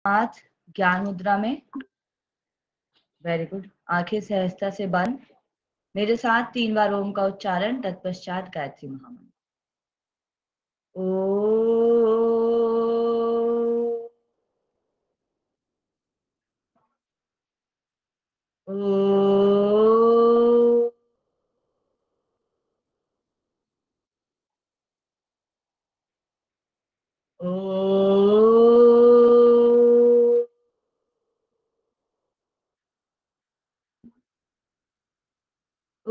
हाथ ज्ञान मुद्रा में। Very good. आंखें सहजता से बंद। मेरे साथ 3 बार ओम का उच्चारण, तत्पश्चात गायत्री महामंत्र। ओ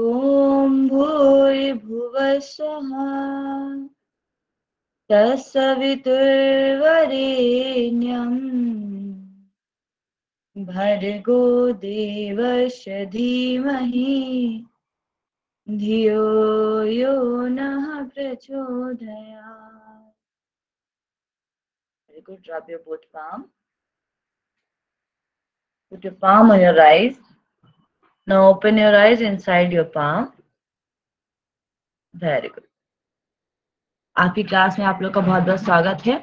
ॐ भूर्भुवः स्वः तत्सवितुर्वरेण्यम् भर्गो देवस्य धीमहि धियो यो नः प्रचोदयात्। Very good. Drop your both palm. Put your palm on your eyes. Now open your eyes inside your palm. Very good. आपकी क्लास में आप लोग का बहुत बहुत स्वागत है।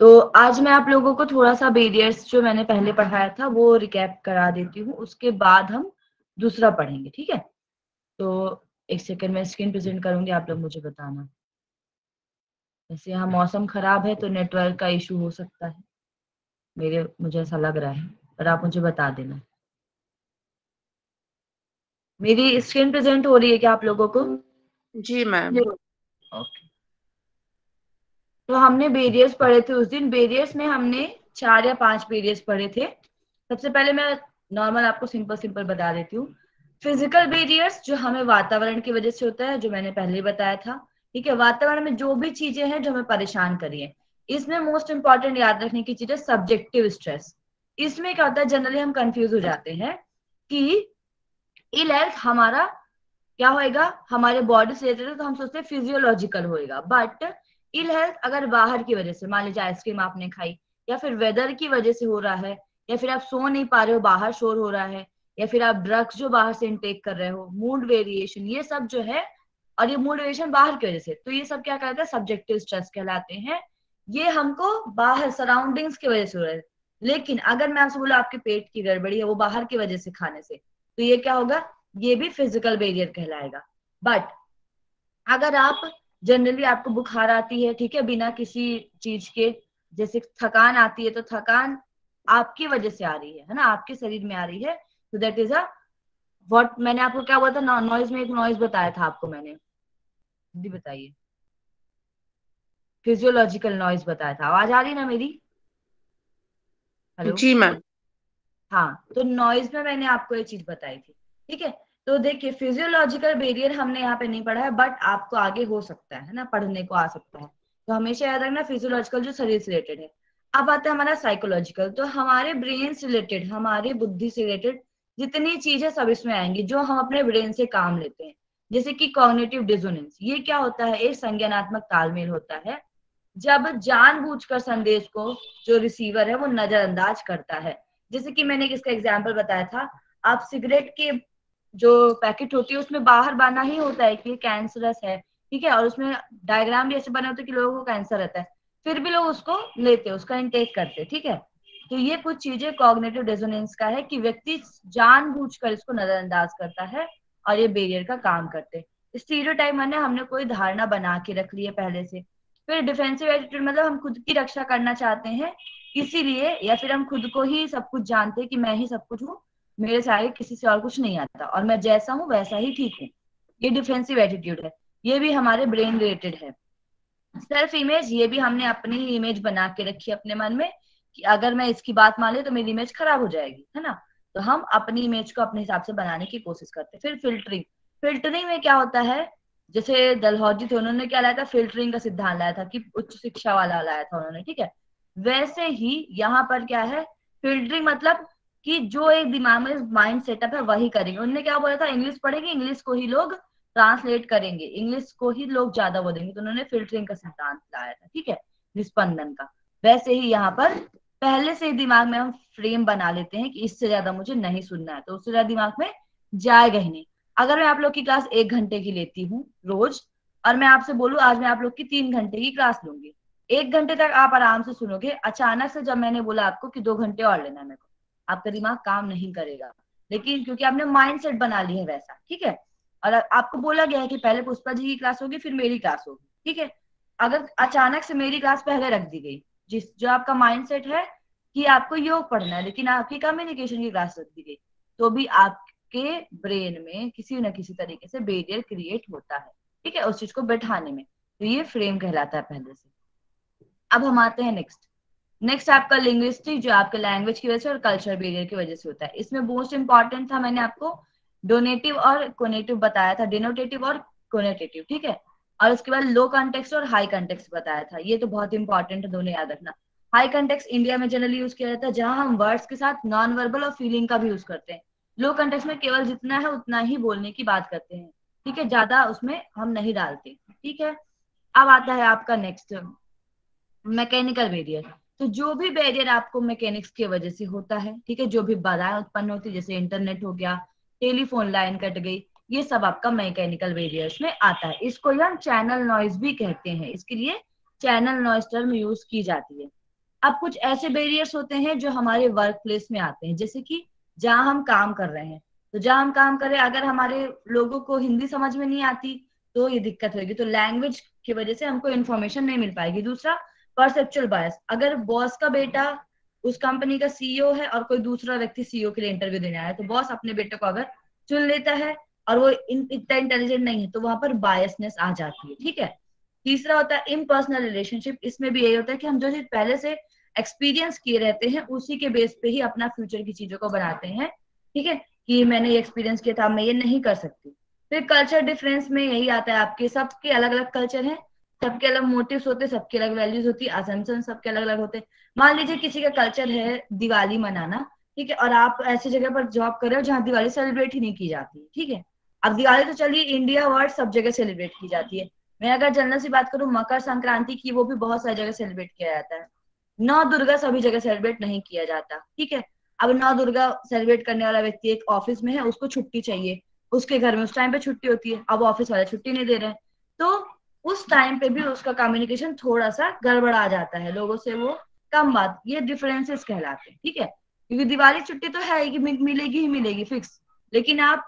तो आज मैं आप लोगों को थोड़ा सा बैरियर्स जो मैंने पहले पढ़ाया था वो रिकैप करा देती हूँ, उसके बाद हम दूसरा पढ़ेंगे, ठीक है। तो एक सेकंड में स्क्रीन प्रेजेंट करूंगी, आप लोग मुझे बताना। वैसे यहाँ मौसम खराब है तो नेटवर्क का इशू हो सकता है, मुझे ऐसा लग रहा है, पर आप मुझे बता देना। मेरी स्क्रीन प्रेजेंट हो रही है क्या आप लोगों को? जी मैम। ओके। तो हमने बैरियर्स पढ़े थे उस दिन। बैरियर्स में हमने 4 या 5 बैरियर्स पढ़े थे। सबसे पहले मैं नॉर्मल आपको सिंपल सिंपल बता देती हूँ। फिजिकल बैरियर्स जो हमें वातावरण की वजह से होता है, जो मैंने पहले बताया था, ठीक है। वातावरण में जो भी चीजें हैं जो हमें परेशान करिए, इसमें मोस्ट इंपॉर्टेंट याद रखने की चीज है सब्जेक्टिव स्ट्रेस। इसमें क्या होता है, जनरली हम कंफ्यूज हो जाते हैं कि इल हेल्थ हमारा क्या होएगा, हमारे बॉडी से रिलेटेड है तो हम सोचते हैं फिजियोलॉजिकल होएगा, बट इल हेल्थ अगर बाहर की वजह से, मान लीजिए आइसक्रीम आपने खाई, या फिर वेदर की वजह से हो रहा है, या फिर आप सो नहीं पा रहे हो, बाहर शोर हो रहा है, या फिर आप ड्रग्स जो बाहर से इनटेक कर रहे हो, मूड वेरिएशन, ये सब जो है, और ये मूड वेरिएशन बाहर की वजह से, तो ये सब क्या कहलाता है, सब्जेक्टिव स्ट्रेस कहलाते हैं। ये हमको बाहर सराउंडिंग्स की वजह से हो रहा है। लेकिन अगर मैं आपसे बोला आपके पेट की गड़बड़ी है, वो बाहर की वजह से खाने से, तो ये क्या होगा, ये भी फिजिकल बैरियर कहलाएगा। बट अगर आप जनरली आपको बुखार आती है, ठीक है, बिना किसी चीज के, जैसे थकान आती है, तो थकान आपकी वजह से आ रही है ना, आपके शरीर में आ रही है, तो दैट इज अ व्हाट, मैंने आपको क्या बोला था, नॉइज में एक नॉइज बताया था आपको मैंने, जी बताइए, फिजियोलॉजिकल नॉइज बताया था। आवाज आ रही है ना मेरी? हेलो? जी मैम। हाँ, तो नॉइज में मैंने आपको ये चीज बताई थी, ठीक है। तो देखिए फिजियोलॉजिकल बैरियर हमने यहाँ पे नहीं पढ़ा है, बट आपको आगे हो सकता है ना, पढ़ने को आ सकता है, तो हमेशा याद रखना फिजियोलॉजिकल जो शरीर से रिलेटेड है। अब आता है हमारा साइकोलॉजिकल, तो हमारे ब्रेन से रिलेटेड, हमारी बुद्धि से रिलेटेड जितनी चीजें सब इसमें आएंगी, जो हम अपने ब्रेन से काम लेते हैं। जैसे कि कॉग्निटिव डिसोनेंस, ये क्या होता है, एक संज्ञानात्मक तालमेल होता है, जब जानबूझकर संदेश को जो रिसीवर है वो नजरअंदाज करता है। जैसे कि मैंने इसका एग्जाम्पल बताया था, आप सिगरेट के जो पैकेट होती है उसमें बाहर बना ही होता है कि कैंसरस है, ठीक है, और उसमें डायग्राम भी ऐसे बने होते हैं कि लोगों को कैंसर रहता है, फिर भी लोग उसको लेते, उसका इंटेक करते, ठीक है। तो ये कुछ चीजें कॉग्निटिव डिसोनेंस का है कि व्यक्ति जानबूझकर इसको नजरअंदाज करता है और ये बैरियर का काम करते हैं। स्टीरियोटाइप माने हमने कोई धारणा बना के रख ली है पहले से। फिर डिफेंसिव एटीट्यूड मतलब हम खुद की रक्षा करना चाहते हैं इसीलिए, या फिर हम खुद को ही सब कुछ जानते हैं कि मैं ही सब कुछ हूँ, मेरे से आगे किसी से और कुछ नहीं आता, और मैं जैसा हूँ वैसा ही ठीक हूँ, ये डिफेंसिव एटीट्यूड है। ये भी हमारे ब्रेन रिलेटेड है। सेल्फ इमेज, ये भी हमने अपनी ही इमेज बना के रखी है अपने मन में कि अगर मैं इसकी बात मान ली तो मेरी इमेज खराब हो जाएगी, है ना। तो हम अपनी इमेज को अपने हिसाब से बनाने की कोशिश करते हैं। फिर फिल्टरिंग, फिल्टरिंग में क्या होता है, जैसे डलहौजी थे, उन्होंने क्या लाया था, फिल्टरिंग का सिद्धांत लाया था कि उच्च शिक्षा वाला लाया था उन्होंने, ठीक है। वैसे ही यहाँ पर क्या है, फिल्टरिंग मतलब कि जो एक दिमाग में माइंड सेटअप है वही करेंगे। उन्होंने क्या बोला था, इंग्लिश पढ़ेंगे, इंग्लिश को ही लोग ट्रांसलेट करेंगे, इंग्लिश को ही लोग ज्यादा बोलेंगे, तो उन्होंने फिल्टरिंग का सिद्धांत लाया था, ठीक है, निस्पंदन का। वैसे ही यहाँ पर पहले से ही दिमाग में हम फ्रेम बना लेते हैं कि इससे ज्यादा मुझे नहीं सुनना है, तो उससे ज्यादा दिमाग में जाएगा ही नहीं। अगर मैं आप लोग की क्लास 1 घंटे की लेती हूँ रोज, और मैं आपसे बोलूँ आज मैं आप लोग की 3 घंटे की क्लास लूंगी, 1 घंटे तक आप आराम से सुनोगे, अचानक से जब मैंने बोला आपको कि 2 घंटे और लेना है मेरे को, आपका दिमाग काम नहीं करेगा। लेकिन क्योंकि आपने माइंड सेट बना ली है वैसा, ठीक है, और आपको बोला गया है कि पहले पुष्पा जी की क्लास होगी फिर मेरी क्लास होगी, ठीक है, अगर अचानक से मेरी क्लास पहले रख दी गई, जिस जो आपका माइंड सेट है कि आपको योग पढ़ना है, लेकिन आपकी कम्युनिकेशन की क्लास रख दी गई, तो भी आपके ब्रेन में किसी न किसी तरीके से बैरियर क्रिएट होता है, ठीक है, उस चीज को बैठाने में। तो ये फ्रेम कहलाता है पहले से। अब हम आते हैं नेक्स्ट आपका लिंग्विस्टिक, जो आपके लैंग्वेज की वजह से और कल्चर बैरियर की वजह से होता है। इसमें मोस्ट इंपॉर्टेंट था, मैंने आपको डोनेटिव और कोनेटिव बताया था, डिनोटेटिव और कोनेटेटिव, ठीक है, और उसके बाद लो कॉन्टेक्स्ट और हाई कॉन्टेक्स्ट बताया था। ये तो बहुत इंपॉर्टेंट है, दोनों याद रखना। हाई कॉन्टेक्स्ट इंडिया में जनरली यूज किया जाता है, जहां हम वर्ड्स के साथ नॉन वर्बल और फीलिंग का भी यूज करते हैं। लो कॉन्टेक्स्ट में केवल जितना है उतना ही बोलने की बात करते हैं, ठीक है, ज्यादा उसमें हम नहीं डालते, ठीक है। अब आता है आपका नेक्स्ट, मैकेनिकल बैरियर। तो जो भी बैरियर आपको मैकेनिक्स की वजह से होता है, ठीक है, जो भी बाधाएं उत्पन्न होती है, जैसे इंटरनेट हो गया, टेलीफोन लाइन कट गई, ये सब आपका मैकेनिकल बैरियर्स में आता है। इसको हम चैनल नॉइज भी कहते हैं, इसके लिए चैनल नॉइज टर्म यूज की जाती है। अब कुछ ऐसे बैरियर्स होते हैं जो हमारे वर्क प्लेस में आते हैं, जैसे कि जहां हम काम कर रहे हैं, तो जहां हम काम कर रहे हैं अगर हमारे लोगों को हिंदी समझ में नहीं आती तो ये दिक्कत होगी, तो लैंग्वेज की वजह से हमको इन्फॉर्मेशन नहीं मिल पाएगी। दूसरा, परसेप्चुअल बायस, अगर बॉस का बेटा उस कंपनी का सीईओ है और कोई दूसरा व्यक्ति सीईओ के लिए इंटरव्यू देने आया है, तो बॉस अपने बेटे को अगर चुन लेता है और वो इतना इंटेलिजेंट नहीं है, तो वहां पर बायसनेस आ जाती है, ठीक है। तीसरा होता है इम्पर्सनल रिलेशनशिप। इसमें भी यही होता है कि हम जो चीज पहले से एक्सपीरियंस किए रहते हैं उसी के बेस पे ही अपना फ्यूचर की चीजों को बनाते हैं, ठीक है, कि मैंने ये एक्सपीरियंस किया था, मैं ये नहीं कर सकती। फिर कल्चर डिफरेंस में यही आता है, आपके सबके अलग अलग कल्चर हैं, सबके अलग मोटिव्स होते हैं, सबके अलग वैल्यूज होती है, असम्पशन सबके अलग अलग होते हैं। मान लीजिए किसी का कल्चर है दिवाली मनाना, ठीक है, और आप ऐसी जगह पर जॉब कर रहे हो जहाँ दिवाली सेलिब्रेट ही नहीं की जाती, ठीक है। अब दिवाली तो चलिए इंडिया वर्ल्ड सब जगह सेलिब्रेट की जाती है, मैं अगर जनरल सी बात करूं, मकर संक्रांति की वो भी बहुत सारी जगह सेलिब्रेट किया जाता है। नौ दुर्गा सभी जगह सेलिब्रेट नहीं किया जाता, ठीक है। अब नौ दुर्गा सेलिब्रेट करने वाला व्यक्ति एक ऑफिस में है, उसको छुट्टी चाहिए, उसके घर में उस टाइम पे छुट्टी होती है, अब ऑफिस वाले छुट्टी नहीं दे रहे हैं, तो उस टाइम पे भी उसका कम्युनिकेशन थोड़ा सा गड़बड़ा जाता है, लोगों से वो कम बात, ये डिफरेंसेस कहलाते हैं, ठीक है। क्योंकि दिवाली छुट्टी तो है कि मिलेगी ही मिलेगी फिक्स, लेकिन आप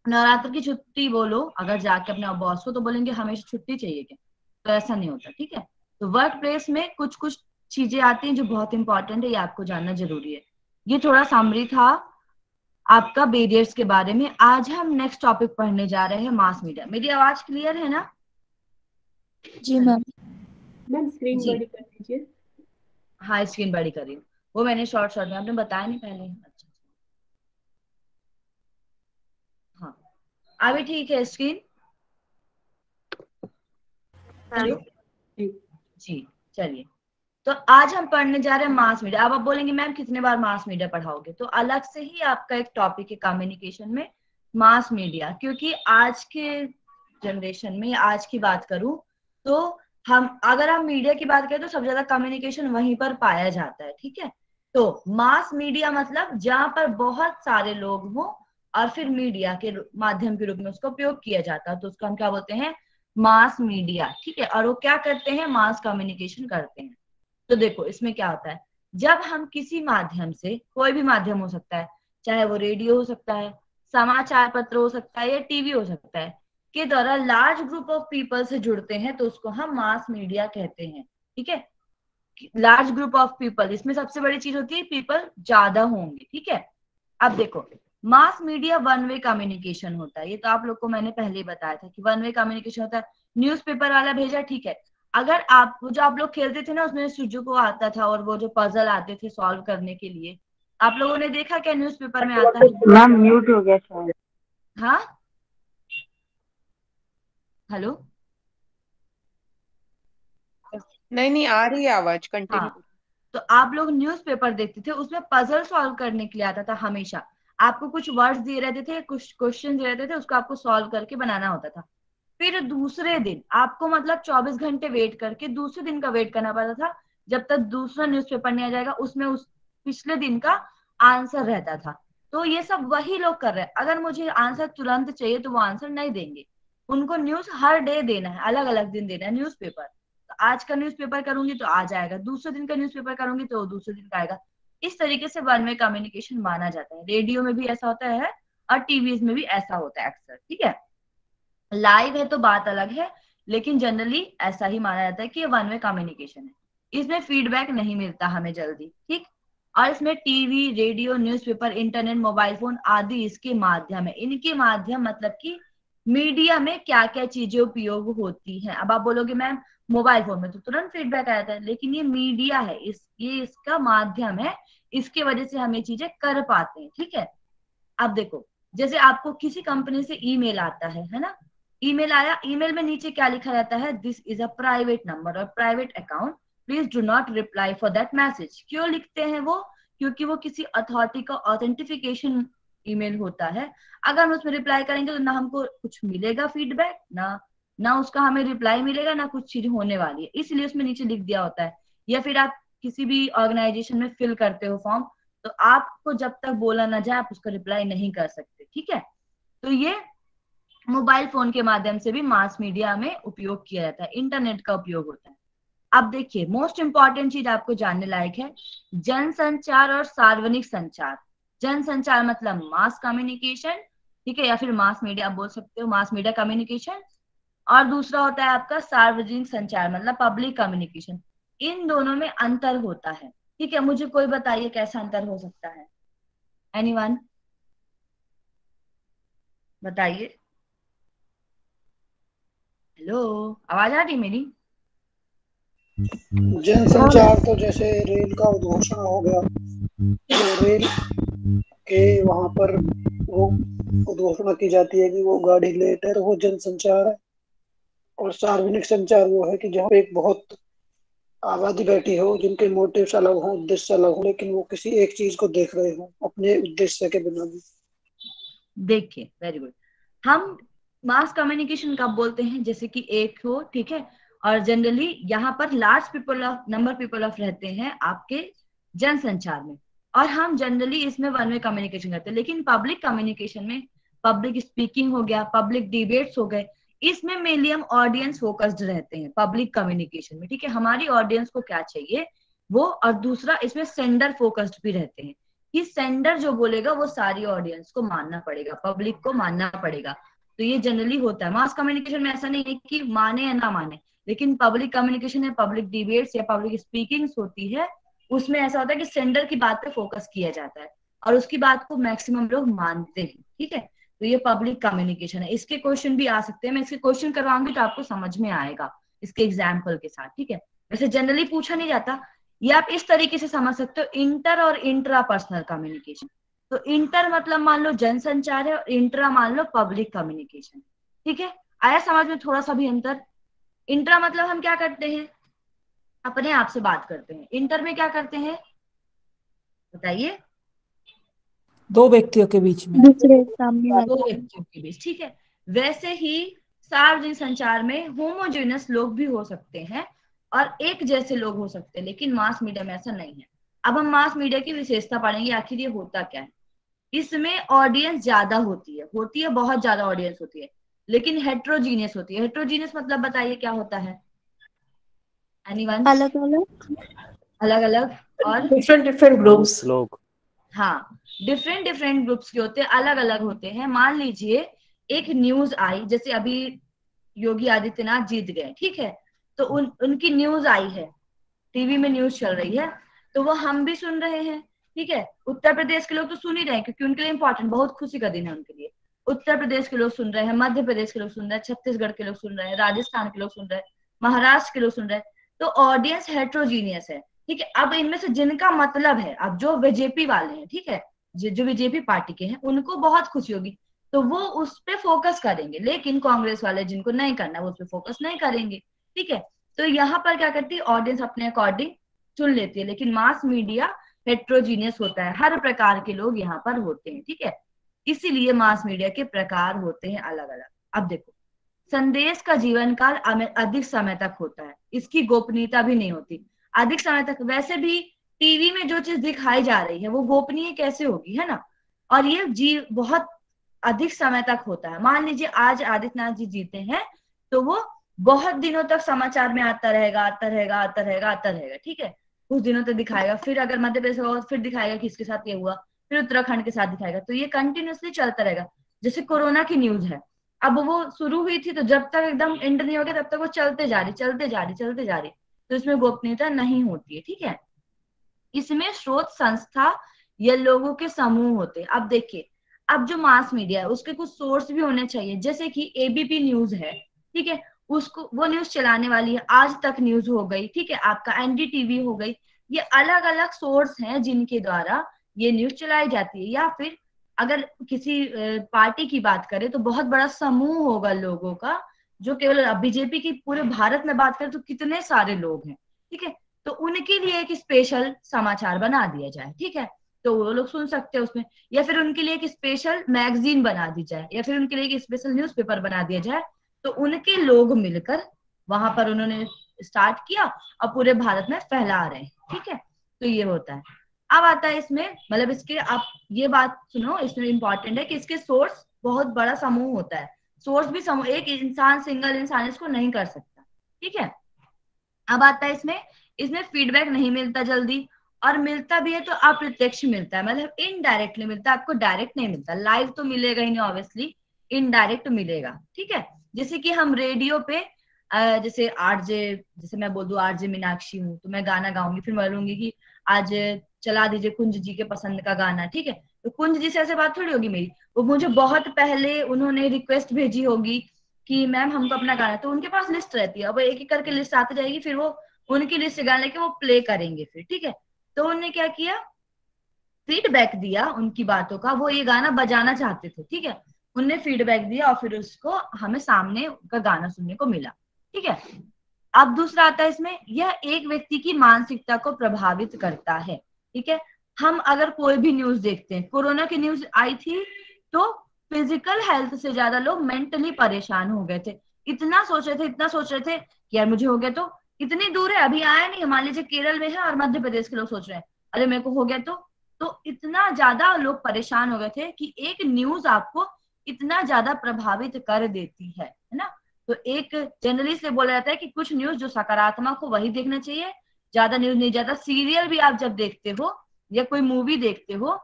नवरात्र की छुट्टी बोलो अगर जाके अपने बॉस को, तो बोलेंगे हमेशा छुट्टी चाहिए क्या, तो ऐसा नहीं होता, ठीक है। तो वर्क प्लेस में कुछ कुछ चीजें आती हैं जो बहुत इंपॉर्टेंट है, ये आपको जानना जरूरी है। ये थोड़ा समरी था आपका बैरियर्स के बारे में। आज हम नेक्स्ट टॉपिक पढ़ने जा रहे हैं, मास मीडिया। मेरी आवाज क्लियर है ना? जी हेलो मैम। मैम स्क्रीन जी, बड़ी कर दीजिए। हाँ स्क्रीन बड़ी कर रही हूँ, वो मैंने शॉर्ट शॉर्ट में आपने बताया नहीं पहले, अच्छा। हाँ, अभी ठीक है स्क्रीन? जी हेलो जी। जी, चलिए। तो आज हम पढ़ने जा रहे हैं मास मीडिया। अब आप बोलेंगे मैम कितने बार मास मीडिया पढ़ाओगे, तो अलग से ही आपका एक टॉपिक है कम्युनिकेशन में, मास मीडिया। क्योंकि आज के जनरेशन में, आज की बात करूं तो हम अगर हम मीडिया की बात करें तो सबसे ज्यादा कम्युनिकेशन वहीं पर पाया जाता है, ठीक है। तो मास मीडिया मतलब जहां पर बहुत सारे लोग हों और फिर मीडिया के माध्यम के रूप में उसका उपयोग किया जाता है, तो उसको हम क्या बोलते हैं, मास मीडिया, ठीक है। और वो क्या करते हैं, मास कम्युनिकेशन करते हैं। तो देखो इसमें क्या होता है, जब हम किसी माध्यम से, कोई भी माध्यम हो सकता है, चाहे वो रेडियो हो सकता है, समाचार पत्र हो सकता है या टीवी हो सकता है, के द्वारा लार्ज ग्रुप ऑफ पीपल से जुड़ते हैं, तो उसको हम मास मीडिया कहते हैं, ठीक है। लार्ज ग्रुप ऑफ पीपल, इसमें सबसे बड़ी चीज होती है पीपल ज्यादा होंगे, ठीक है। अब देखो, mass media one way communication होता है, ये तो आप लोग को मैंने पहले ही बताया था कि वन वे कम्युनिकेशन होता है। न्यूज़पेपर वाला भेजा, ठीक है, अगर आप वो जो आप लोग खेलते थे ना उसमें सुजुको आता था और वो जो पजल आते थे सॉल्व करने के लिए, आप लोगों ने देखा क्या न्यूज़पेपर में आता है? मैम म्यूट हो गया शायद। हाँ, हेलो, नहीं नहीं आ रही है आवाज, हाँ, कंटिन्यू। तो आप लोग न्यूज़पेपर देखते थे, उसमें पजल सॉल्व करने के लिए आता था हमेशा। आपको कुछ वर्ड्स दिए रहते थे, कुछ क्वेश्चन दिए रहते थे, उसको आपको सॉल्व करके बनाना होता था। फिर दूसरे दिन आपको मतलब 24 घंटे वेट करके दूसरे दिन का वेट करना पड़ता था, जब तक दूसरा न्यूज़पेपर नहीं आ जाएगा, उसमें उस पिछले दिन का आंसर रहता था। तो ये सब वही लोग कर रहे हैं, अगर मुझे आंसर तुरंत चाहिए तो वो आंसर नहीं देंगे, उनको न्यूज हर डे देना है, अलग अलग दिन देना है न्यूज़पेपर। तो आज का न्यूज़पेपर करूंगी तो आज आएगा, दूसरे दिन का न्यूज़पेपर करूंगी तो दूसरे दिन का आएगा। इस तरीके से वन वे कम्युनिकेशन माना जाता है। रेडियो में भी ऐसा होता है और टीवीज में भी ऐसा होता है अक्सर, ठीक है। लाइव है तो बात अलग है, लेकिन जनरली ऐसा ही माना जाता है कि ये वन वे कम्युनिकेशन है। इसमें फीडबैक नहीं मिलता हमें जल्दी, ठीक। और इसमें TV, radio, newspaper, internet, mobile phone आदि इसके माध्यम है। इनके माध्यम मतलब कि मीडिया में क्या क्या चीजें उपयोग होती हैं। अब आप बोलोगे मैम मोबाइल फोन में तो तुरंत फीडबैक आ जाता है, लेकिन ये मीडिया है, ये इसका माध्यम है, इसके वजह से हम ये चीजें कर पाते हैं, ठीक है। अब देखो, जैसे आपको किसी कंपनी से ईमेल आता है ना, ईमेल आया, ईमेल में नीचे क्या लिखा जाता है, this is a private number और private account, please do not reply for that message. क्यों लिखते हैं वो? क्योंकि वो किसी अथॉरिटी का ऑथेंटिफिकेशन ईमेल होता है। अगर हम उसमें रिप्लाई करेंगे तो ना हमको कुछ मिलेगा फीडबैक, ना उसका हमें रिप्लाई मिलेगा, ना कुछ चीज होने वाली है, इसलिए उसमें नीचे लिख दिया होता है। या फिर आप किसी भी ऑर्गेनाइजेशन में फिल करते हो फॉर्म, तो आपको जब तक बोला ना जाए आप उसका रिप्लाई नहीं कर सकते, ठीक है। तो ये मोबाइल फोन के माध्यम से भी मास मीडिया में उपयोग किया जाता है, इंटरनेट का उपयोग होता है। अब देखिए, मोस्ट इंपॉर्टेंट चीज आपको जानने लायक है, जनसंचार और सार्वजनिक संचार। जनसंचार मतलब मास कम्युनिकेशन, ठीक है, या फिर मास मीडिया आप बोल सकते हो, मास मीडिया कम्युनिकेशन। और दूसरा होता है आपका सार्वजनिक संचार मतलब पब्लिक कम्युनिकेशन। इन दोनों में अंतर होता है, ठीक है। मुझे कोई बताइए कैसा अंतर हो सकता है, एनीवन बताइए। हेलो, आवाज आ रही मेरी? जनसंचार तो जैसे रेल का उद्घोषणा हो गया, तो रेल के वहां पर वो उद्घोषणा की जाती है कि वो गाड़ी लेट है, तो वो जनसंचार है। और सार्वजनिक संचार वो है कि जहाँ पे एक बहुत आबादी बैठी हो, जिनके मोटिव्स अलग हो, उद्देश्य अलग हो, लेकिन वो किसी एक चीज को देख रहे हो अपने उद्देश्य के बिना भी। देखिए, वेरी गुड। हम मास कम्युनिकेशन कब बोलते हैं? जैसे कि एक हो, ठीक है, और जनरली यहाँ पर लार्ज नंबर पीपल ऑफ रहते हैं आपके जनसंचार में, और हम जनरली इसमें वन वे कम्युनिकेशन करते हैं। लेकिन पब्लिक कम्युनिकेशन में पब्लिक स्पीकिंग हो गया, पब्लिक डिबेट्स हो गए, इसमें मेनली हम ऑडियंस फोकस्ड रहते हैं पब्लिक कम्युनिकेशन में, ठीक है। हमारी ऑडियंस को क्या चाहिए वो, और दूसरा इसमें सेंडर फोकस्ड भी रहते हैं कि सेंडर जो बोलेगा वो सारी ऑडियंस को मानना पड़ेगा, पब्लिक को मानना पड़ेगा। तो ये जनरली होता है। मास कम्युनिकेशन में ऐसा नहीं है कि माने या ना माने, लेकिन पब्लिक कम्युनिकेशन है, पब्लिक डिबेट्स या पब्लिक स्पीकिंग्स होती है, उसमें ऐसा होता है कि सेंडर की बात पे फोकस किया जाता है और उसकी बात को मैक्सिमम लोग मानते हैं, ठीक है। तो ये पब्लिक कम्युनिकेशन है। इसके क्वेश्चन भी आ सकते हैं, मैं इसके क्वेश्चन करवाऊंगी तो आपको समझ में आएगा इसके एग्जाम्पल के साथ, ठीक है। वैसे जनरली पूछा नहीं जाता। ये आप इस तरीके से समझ सकते हो, इंटर और इंट्रा पर्सनल कम्युनिकेशन। तो इंटर मतलब मान लो जनसंचार है और इंट्रा मान लो पब्लिक कम्युनिकेशन, ठीक है। आया समझ में थोड़ा सा भी अंतर? इंट्रा मतलब हम क्या करते हैं, अपने आप से बात करते हैं। इंटर में क्या करते हैं बताइए? दो व्यक्तियों के बीच में, दूसरे सामने वाले। दो व्यक्तियों के बीच, ठीक है। वैसे ही सार्वजनिक संचार में होमोजेनस लोग भी हो सकते हैं और एक जैसे लोग हो सकते हैं, लेकिन मास मीडिया में ऐसा नहीं है। अब हम मास मीडिया की विशेषता पढ़ेंगे, आखिर ये होता क्या है। इसमें ऑडियंस ज्यादा होती है बहुत ज्यादा ऑडियंस होती है, लेकिन हेट्रोजीनियस होती है। हेट्रोजीनियस मतलब बताइए क्या होता है, एनीवन? अलग अलग। अलग अलग और different groups. लोग। हाँ, डिफरेंट ग्रुप्स के होते हैं, अलग अलग होते हैं। मान लीजिए एक न्यूज आई, जैसे अभी योगी आदित्यनाथ जीत गए, ठीक है, तो उनकी न्यूज आई है, टीवी में न्यूज चल रही है, तो वो हम भी सुन रहे हैं, ठीक है। उत्तर प्रदेश के लोग तो सुन ही रहे हैं क्योंकि उनके लिए इंपॉर्टेंट, बहुत खुशी का दिन है उनके लिए। उत्तर प्रदेश के लोग सुन रहे हैं, मध्य प्रदेश के लोग सुन रहे हैं, छत्तीसगढ़ के लोग सुन रहे हैं, राजस्थान के लोग सुन रहे हैं, महाराष्ट्र के लोग सुन रहे हैं। तो ऑडियंस हेट्रोजीनियस है, ठीक है। अब इनमें से जिनका मतलब है, अब जो बीजेपी वाले हैं, ठीक है, जो बीजेपी पार्टी के हैं, उनको बहुत खुशी होगी तो वो उस पे फोकस करेंगे, लेकिन कांग्रेस वाले जिनको नहीं करना वो उस पे फोकस नहीं करेंगे, ठीक है। तो यहाँ पर क्या करती है, ऑडियंस अपने अकॉर्डिंग चुन लेती है, लेकिन मास मीडिया हेट्रोजीनियस होता है, हर प्रकार के लोग यहाँ पर होते हैं, ठीक है। इसीलिए मास मीडिया के प्रकार होते हैं अलग अलग। अब देखो, संदेश का जीवन काल अधिक समय तक होता है, इसकी गोपनीयता भी नहीं होती अधिक समय तक। वैसे भी टीवी में जो चीज दिखाई जा रही है वो गोपनीय कैसे होगी, है ना। और ये बहुत अधिक समय तक होता है। मान लीजिए आज आदित्यनाथ जी जीते हैं तो वो बहुत दिनों तक समाचार में आता रहेगा, आता रहेगा, आता रहेगा, आता रहेगा, ठीक है। कुछ दिनों तक दिखाएगा, फिर अगर मध्य प्रदेश होगा फिर दिखाएगा कि इसके साथ ये हुआ, फिर उत्तराखंड के साथ दिखाएगा, तो ये कंटिन्यूअसली चलता रहेगा। जैसे कोरोना की न्यूज है, अब वो शुरू हुई थी तो जब तक एकदम एंड नहीं हो गया तब तक वो चलते जा रही, चलते जा रही, चलते जा रही, तो इसमें गोपनीयता नहीं होती है, ठीक है। इसमें स्रोत संस्था या लोगों के समूह होते हैं। अब देखिए, अब जो मास मीडिया है उसके कुछ सोर्स भी होने चाहिए, जैसे कि एबीपी न्यूज है, ठीक है, उसको वो न्यूज चलाने वाली है, आज तक न्यूज हो गई, ठीक है, आपका एनडीटीवी हो गई, ये अलग अलग सोर्स हैं जिनके द्वारा ये न्यूज चलाई जाती है। या फिर अगर किसी पार्टी की बात करें तो बहुत बड़ा समूह होगा लोगों का, जो केवल बीजेपी की पूरे भारत में बात करें तो कितने सारे लोग हैं, ठीक है, तो उनके लिए एक स्पेशल समाचार बना दिया जाए, ठीक है, तो वो लोग सुन सकते हैं उसमें। या फिर उनके लिए एक स्पेशल मैगजीन बना दी जाए, या फिर उनके लिए एक स्पेशल न्यूज़पेपर बना दिया जाए, तो उनके लोग मिलकर वहां पर उन्होंने स्टार्ट किया और पूरे भारत में फैला रहे हैं, ठीक है, तो ये होता है। अब आता है इसमें, मतलब इसके आप ये बात सुनो, इसमें इंपॉर्टेंट है कि इसके सोर्स बहुत बड़ा समूह होता है, सोर्स भी समूह, एक इंसान, सिंगल इंसान इसको नहीं कर सकता, ठीक है। अब आता है इसमें, इसमें फीडबैक नहीं मिलता जल्दी, और मिलता भी है तो अप्रत्यक्ष मिलता है, मतलब इनडायरेक्टली मिलता है, आपको डायरेक्ट नहीं मिलता, लाइव तो मिलेगा ही नहीं ऑब्वियसली, इनडायरेक्ट मिलेगा, ठीक है। जैसे कि हम रेडियो पे जैसे आरजे, जैसे मैं बोल दूं आरजे मीनाक्षी हूँ तो मैं गाना गाऊंगी, फिर बोलूंगी कि आज चला दीजिए कुंज जी के पसंद का गाना, ठीक है, तो कुंज जी से ऐसे बात थोड़ी होगी मेरी, वो मुझे बहुत पहले उन्होंने रिक्वेस्ट भेजी होगी कि मैम हमको अपना गाना, तो उनके पास लिस्ट रहती है, अब एक एक करके लिस्ट आती जाएगी, फिर वो उनकी लिस्ट से गाना लेके वो प्ले करेंगे फिर, ठीक है। तो उन्होंने क्या किया, फीडबैक दिया उनकी बातों का, वो ये गाना बजाना चाहते थे, ठीक है, उनने फीडबैक दिया और फिर उसको हमें सामने उनका गाना सुनने को मिला, ठीक है। अब दूसरा आता है इसमें, यह एक व्यक्ति की मानसिकता को प्रभावित करता है, ठीक है। हम अगर कोई भी न्यूज देखते हैं, कोरोना की न्यूज आई थी तो फिजिकल हेल्थ से ज्यादा लोग मेंटली परेशान हो गए थे, इतना सोच रहे थे, इतना सोच रहे थे कि यार मुझे हो गया तो, इतनी दूर है अभी आया नहीं, मान लीजिए केरल में है और मध्य प्रदेश के लोग सोच रहे हैं अरे मेरे को हो गया तो इतना ज्यादा लोग परेशान हो गए थे कि एक न्यूज आपको इतना ज्यादा प्रभावित कर देती है ना। तो एक जनरली से बोला जाता है कि कुछ न्यूज जो सकारात्मक हो वही देखना चाहिए, ज्यादा न्यूज नहीं, ज्यादा सीरियल भी आप जब देखते हो या कोई मूवी देखते हो,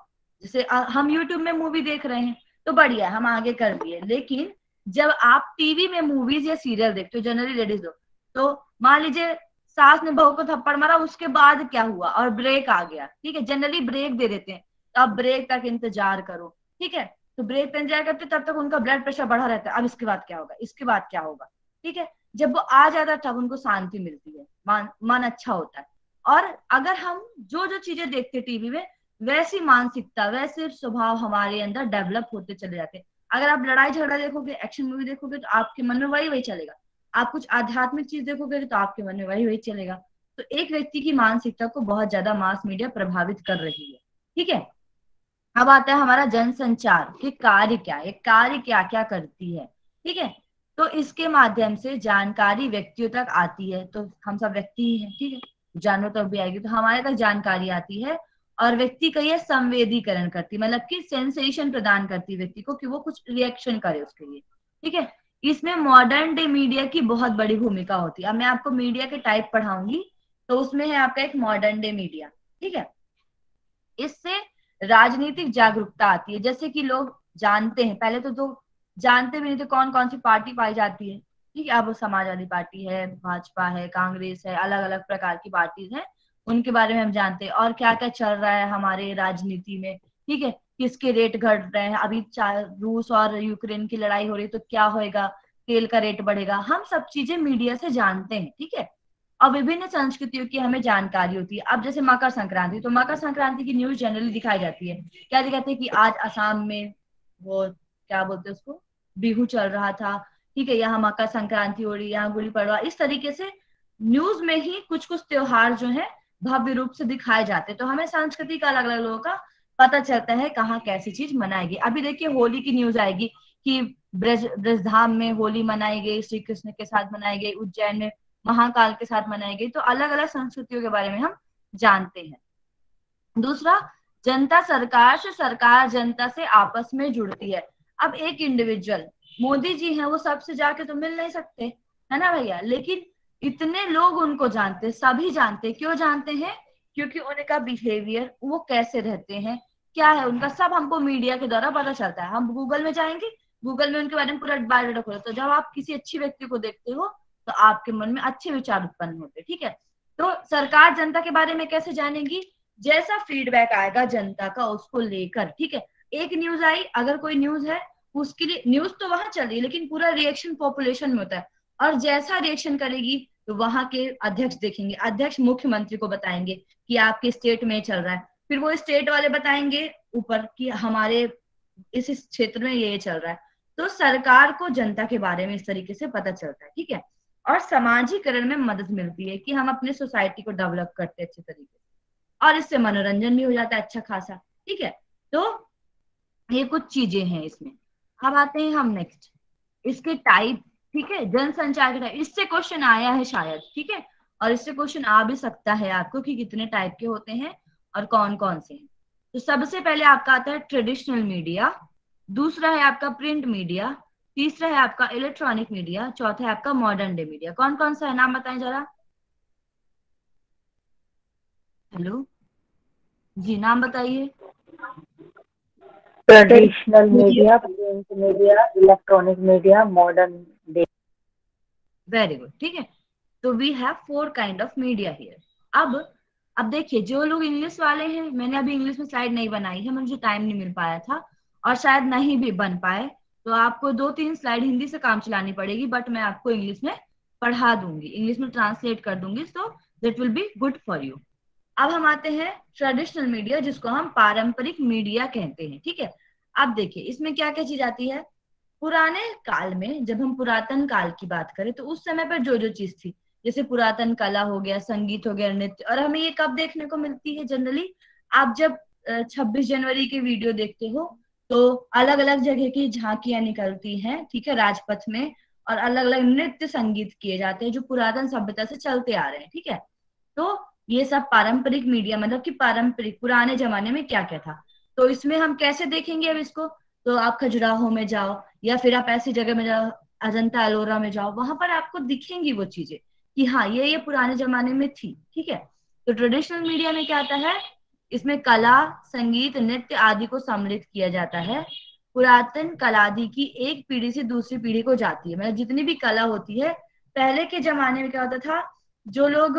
जैसे हम यूट्यूब में मूवी देख रहे हैं तो बढ़िया है, हम आगे कर दिए, लेकिन जब आप टीवी में मूवीज या सीरियल देखते हो, जनरली लेडीज लोग, तो मान लीजिए सास ने बहू को थप्पड़ मारा, उसके बाद क्या हुआ और ब्रेक आ गया, ठीक है, जनरली ब्रेक दे देते हैं, तो आप ब्रेक तक इंतजार करो, ठीक है, तो ब्रेक तक इंतजार करते तब तक उनका ब्लड प्रेशर बढ़ा रहता है, अब इसके बाद क्या होगा, इसके बाद क्या होगा, ठीक है, जब वो आ जाता है तब उनको शांति मिलती है, मन अच्छा होता है। और अगर हम जो जो चीजें देखते हैं टीवी में, वैसी मानसिकता, वैसे स्वभाव हमारे अंदर डेवलप होते चले जाते हैं। अगर आप लड़ाई झगड़ा देखोगे, एक्शन मूवी देखोगे, तो आपके मन में वही वही चलेगा, आप कुछ आध्यात्मिक चीज देखोगे तो आपके मन में वही वही चलेगा। तो एक व्यक्ति की मानसिकता को बहुत ज्यादा मास मीडिया प्रभावित कर रही है, ठीक है। अब आता है हमारा जनसंचार कि कार्य क्या है, कार्य क्या क्या करती है, ठीक है, तो इसके माध्यम से जानकारी व्यक्तियों तक आती है, तो हम सब व्यक्ति ही हैं, ठीक है, जानवर तक भी आएगी तो हमारे तक जानकारी आती है, और व्यक्ति का यह संवेदीकरण करती है, मतलब कि सेंसेशन प्रदान करती है व्यक्ति को कि वो कुछ रिएक्शन करे उसके लिए, ठीक है। इसमें मॉडर्न डे मीडिया की बहुत बड़ी भूमिका होती है। अब मैं आपको मीडिया के टाइप पढ़ाऊंगी, तो उसमें है आपका एक मॉडर्न डे मीडिया, ठीक है। इससे राजनीतिक जागरूकता आती है, जैसे कि लोग जानते हैं, पहले तो जानते भी नहीं थे कौन कौन सी पार्टी पाई जाती है, ठीक है, अब समाजवादी पार्टी है, भाजपा है, कांग्रेस है, अलग अलग प्रकार की पार्टीज हैं, उनके बारे में हम जानते हैं, और क्या क्या चल रहा है हमारे राजनीति में, ठीक है, किसके रेट घट रहे हैं, अभी रूस और यूक्रेन की लड़ाई हो रही है तो क्या होएगा, तेल का रेट बढ़ेगा, हम सब चीजें मीडिया से जानते हैं, ठीक है। और विभिन्न संस्कृतियों की हमें जानकारी होती है। अब जैसे मकर संक्रांति, तो मकर संक्रांति की न्यूज जनरली दिखाई जाती है, क्या दिखाते हैं कि आज असम में वो क्या बोलते हैं उसको, बिहू चल रहा था, ठीक है, यहाँ मकर संक्रांति हो रही है, यहाँ गुड़ी पड़वा, इस तरीके से न्यूज में ही कुछ कुछ त्योहार जो है भव्य रूप से दिखाए जाते हैं, तो हमें संस्कृति का अलग अलग लोगों का पता चलता है कहाँ कैसी चीज मनाएगी। अभी देखिए होली की न्यूज आएगी कि ब्रजधाम में होली मनाई गई, श्री कृष्ण के साथ मनाई गई, उज्जैन में महाकाल के साथ मनाई गई, तो अलग अलग संस्कृतियों के बारे में हम जानते हैं। दूसरा, जनता सरकार से, सरकार जनता से आपस में जुड़ती है। अब एक इंडिविजुअल मोदी जी हैं, वो सबसे जाके तो मिल नहीं सकते, है ना भैया। लेकिन इतने लोग उनको जानते, सभी जानते, क्यों जानते हैं? क्योंकि उनका बिहेवियर, वो कैसे रहते हैं, क्या है उनका, सब हमको मीडिया के द्वारा पता चलता है। हम गूगल में जाएंगे, गूगल में उनके बारे में पूरा बायोडाटा खोलो, तो जब आप किसी अच्छे व्यक्ति को देखते हो तो आपके मन में अच्छे विचार उत्पन्न होते हैं, ठीक है। तो सरकार जनता के बारे में कैसे जानेगी? जैसा फीडबैक आएगा जनता का उसको लेकर, ठीक है। एक न्यूज आई, अगर कोई न्यूज है, उसके लिए न्यूज तो वहां चल रही है, लेकिन पूरा रिएक्शन पॉपुलेशन में होता है, और जैसा रिएक्शन करेगी तो वहां के अध्यक्ष देखेंगे, अध्यक्ष मुख्यमंत्री को बताएंगे कि आपके स्टेट में चल रहा है, फिर वो स्टेट वाले बताएंगे ऊपर कि हमारे इस क्षेत्र में ये चल रहा है। तो सरकार को जनता के बारे में इस तरीके से पता चलता है, ठीक है। और समाजीकरण में मदद मिलती है कि हम अपने सोसाइटी को डेवलप करते हैं अच्छे तरीके से, और इससे मनोरंजन भी हो जाता है अच्छा खासा, ठीक है। तो ये कुछ चीजें हैं इसमें। अब आते हैं हम नेक्स्ट, इसके टाइप, ठीक है, जनसंचार के टाइप। इससे क्वेश्चन आया है शायद, ठीक है, और इससे क्वेश्चन आ भी सकता है आपको कि कितने टाइप के होते हैं और कौन कौन से हैं। तो सबसे पहले आपका आता है ट्रेडिशनल मीडिया, दूसरा है आपका प्रिंट मीडिया, तीसरा है आपका इलेक्ट्रॉनिक मीडिया, चौथा है आपका मॉडर्न डे मीडिया। कौन कौन सा है, नाम बताएं जरा। हेलो जी, नाम बताइए। Traditional media, print media, electronic media, modern day. Very good, ठीक है। तो we have 4 kind of media here. अब देखिए, जो लोग इंग्लिश वाले हैं, मैंने अभी इंग्लिश में स्लाइड नहीं बनाई है, मुझे टाइम नहीं मिल पाया था, और शायद नहीं भी बन पाए, तो आपको 2-3 स्लाइड हिंदी से काम चलानी पड़ेगी, बट मैं आपको इंग्लिश में पढ़ा दूंगी, इंग्लिश में ट्रांसलेट कर दूंगी, so that will be good for you. अब हम आते हैं ट्रेडिशनल मीडिया, जिसको हम पारंपरिक मीडिया कहते हैं, ठीक है। अब देखिए, इसमें क्या क्या चीज आती है। पुराने काल में, जब हम पुरातन काल की बात करें, तो उस समय पर जो जो चीज थी, जैसे पुरातन कला हो गया, संगीत हो गया, नृत्य, और हमें ये कब देखने को मिलती है जनरली? आप जब 26 जनवरी के वीडियो देखते हो, तो अलग अलग जगह की झांकियां निकलती हैं, ठीक है, राजपथ में, और अलग अलग नृत्य संगीत किए जाते हैं जो पुरातन सभ्यता से चलते आ रहे हैं, ठीक है। तो ये सब पारंपरिक मीडिया, मतलब कि पारंपरिक, पुराने जमाने में क्या क्या था। तो इसमें हम कैसे देखेंगे अब इसको? तो आप खजुराहो में जाओ, या फिर आप ऐसी जगह में जाओ, अजंता एलोरा में जाओ, वहां पर आपको दिखेंगी वो चीजें कि हाँ, ये पुराने जमाने में थी, ठीक है। तो ट्रेडिशनल मीडिया में क्या आता है? इसमें कला, संगीत, नृत्य आदि को सम्मिलित किया जाता है। पुरातन कलादि की एक पीढ़ी से दूसरी पीढ़ी को जाती है, मतलब जितनी भी कला होती है, पहले के जमाने में क्या होता था, जो लोग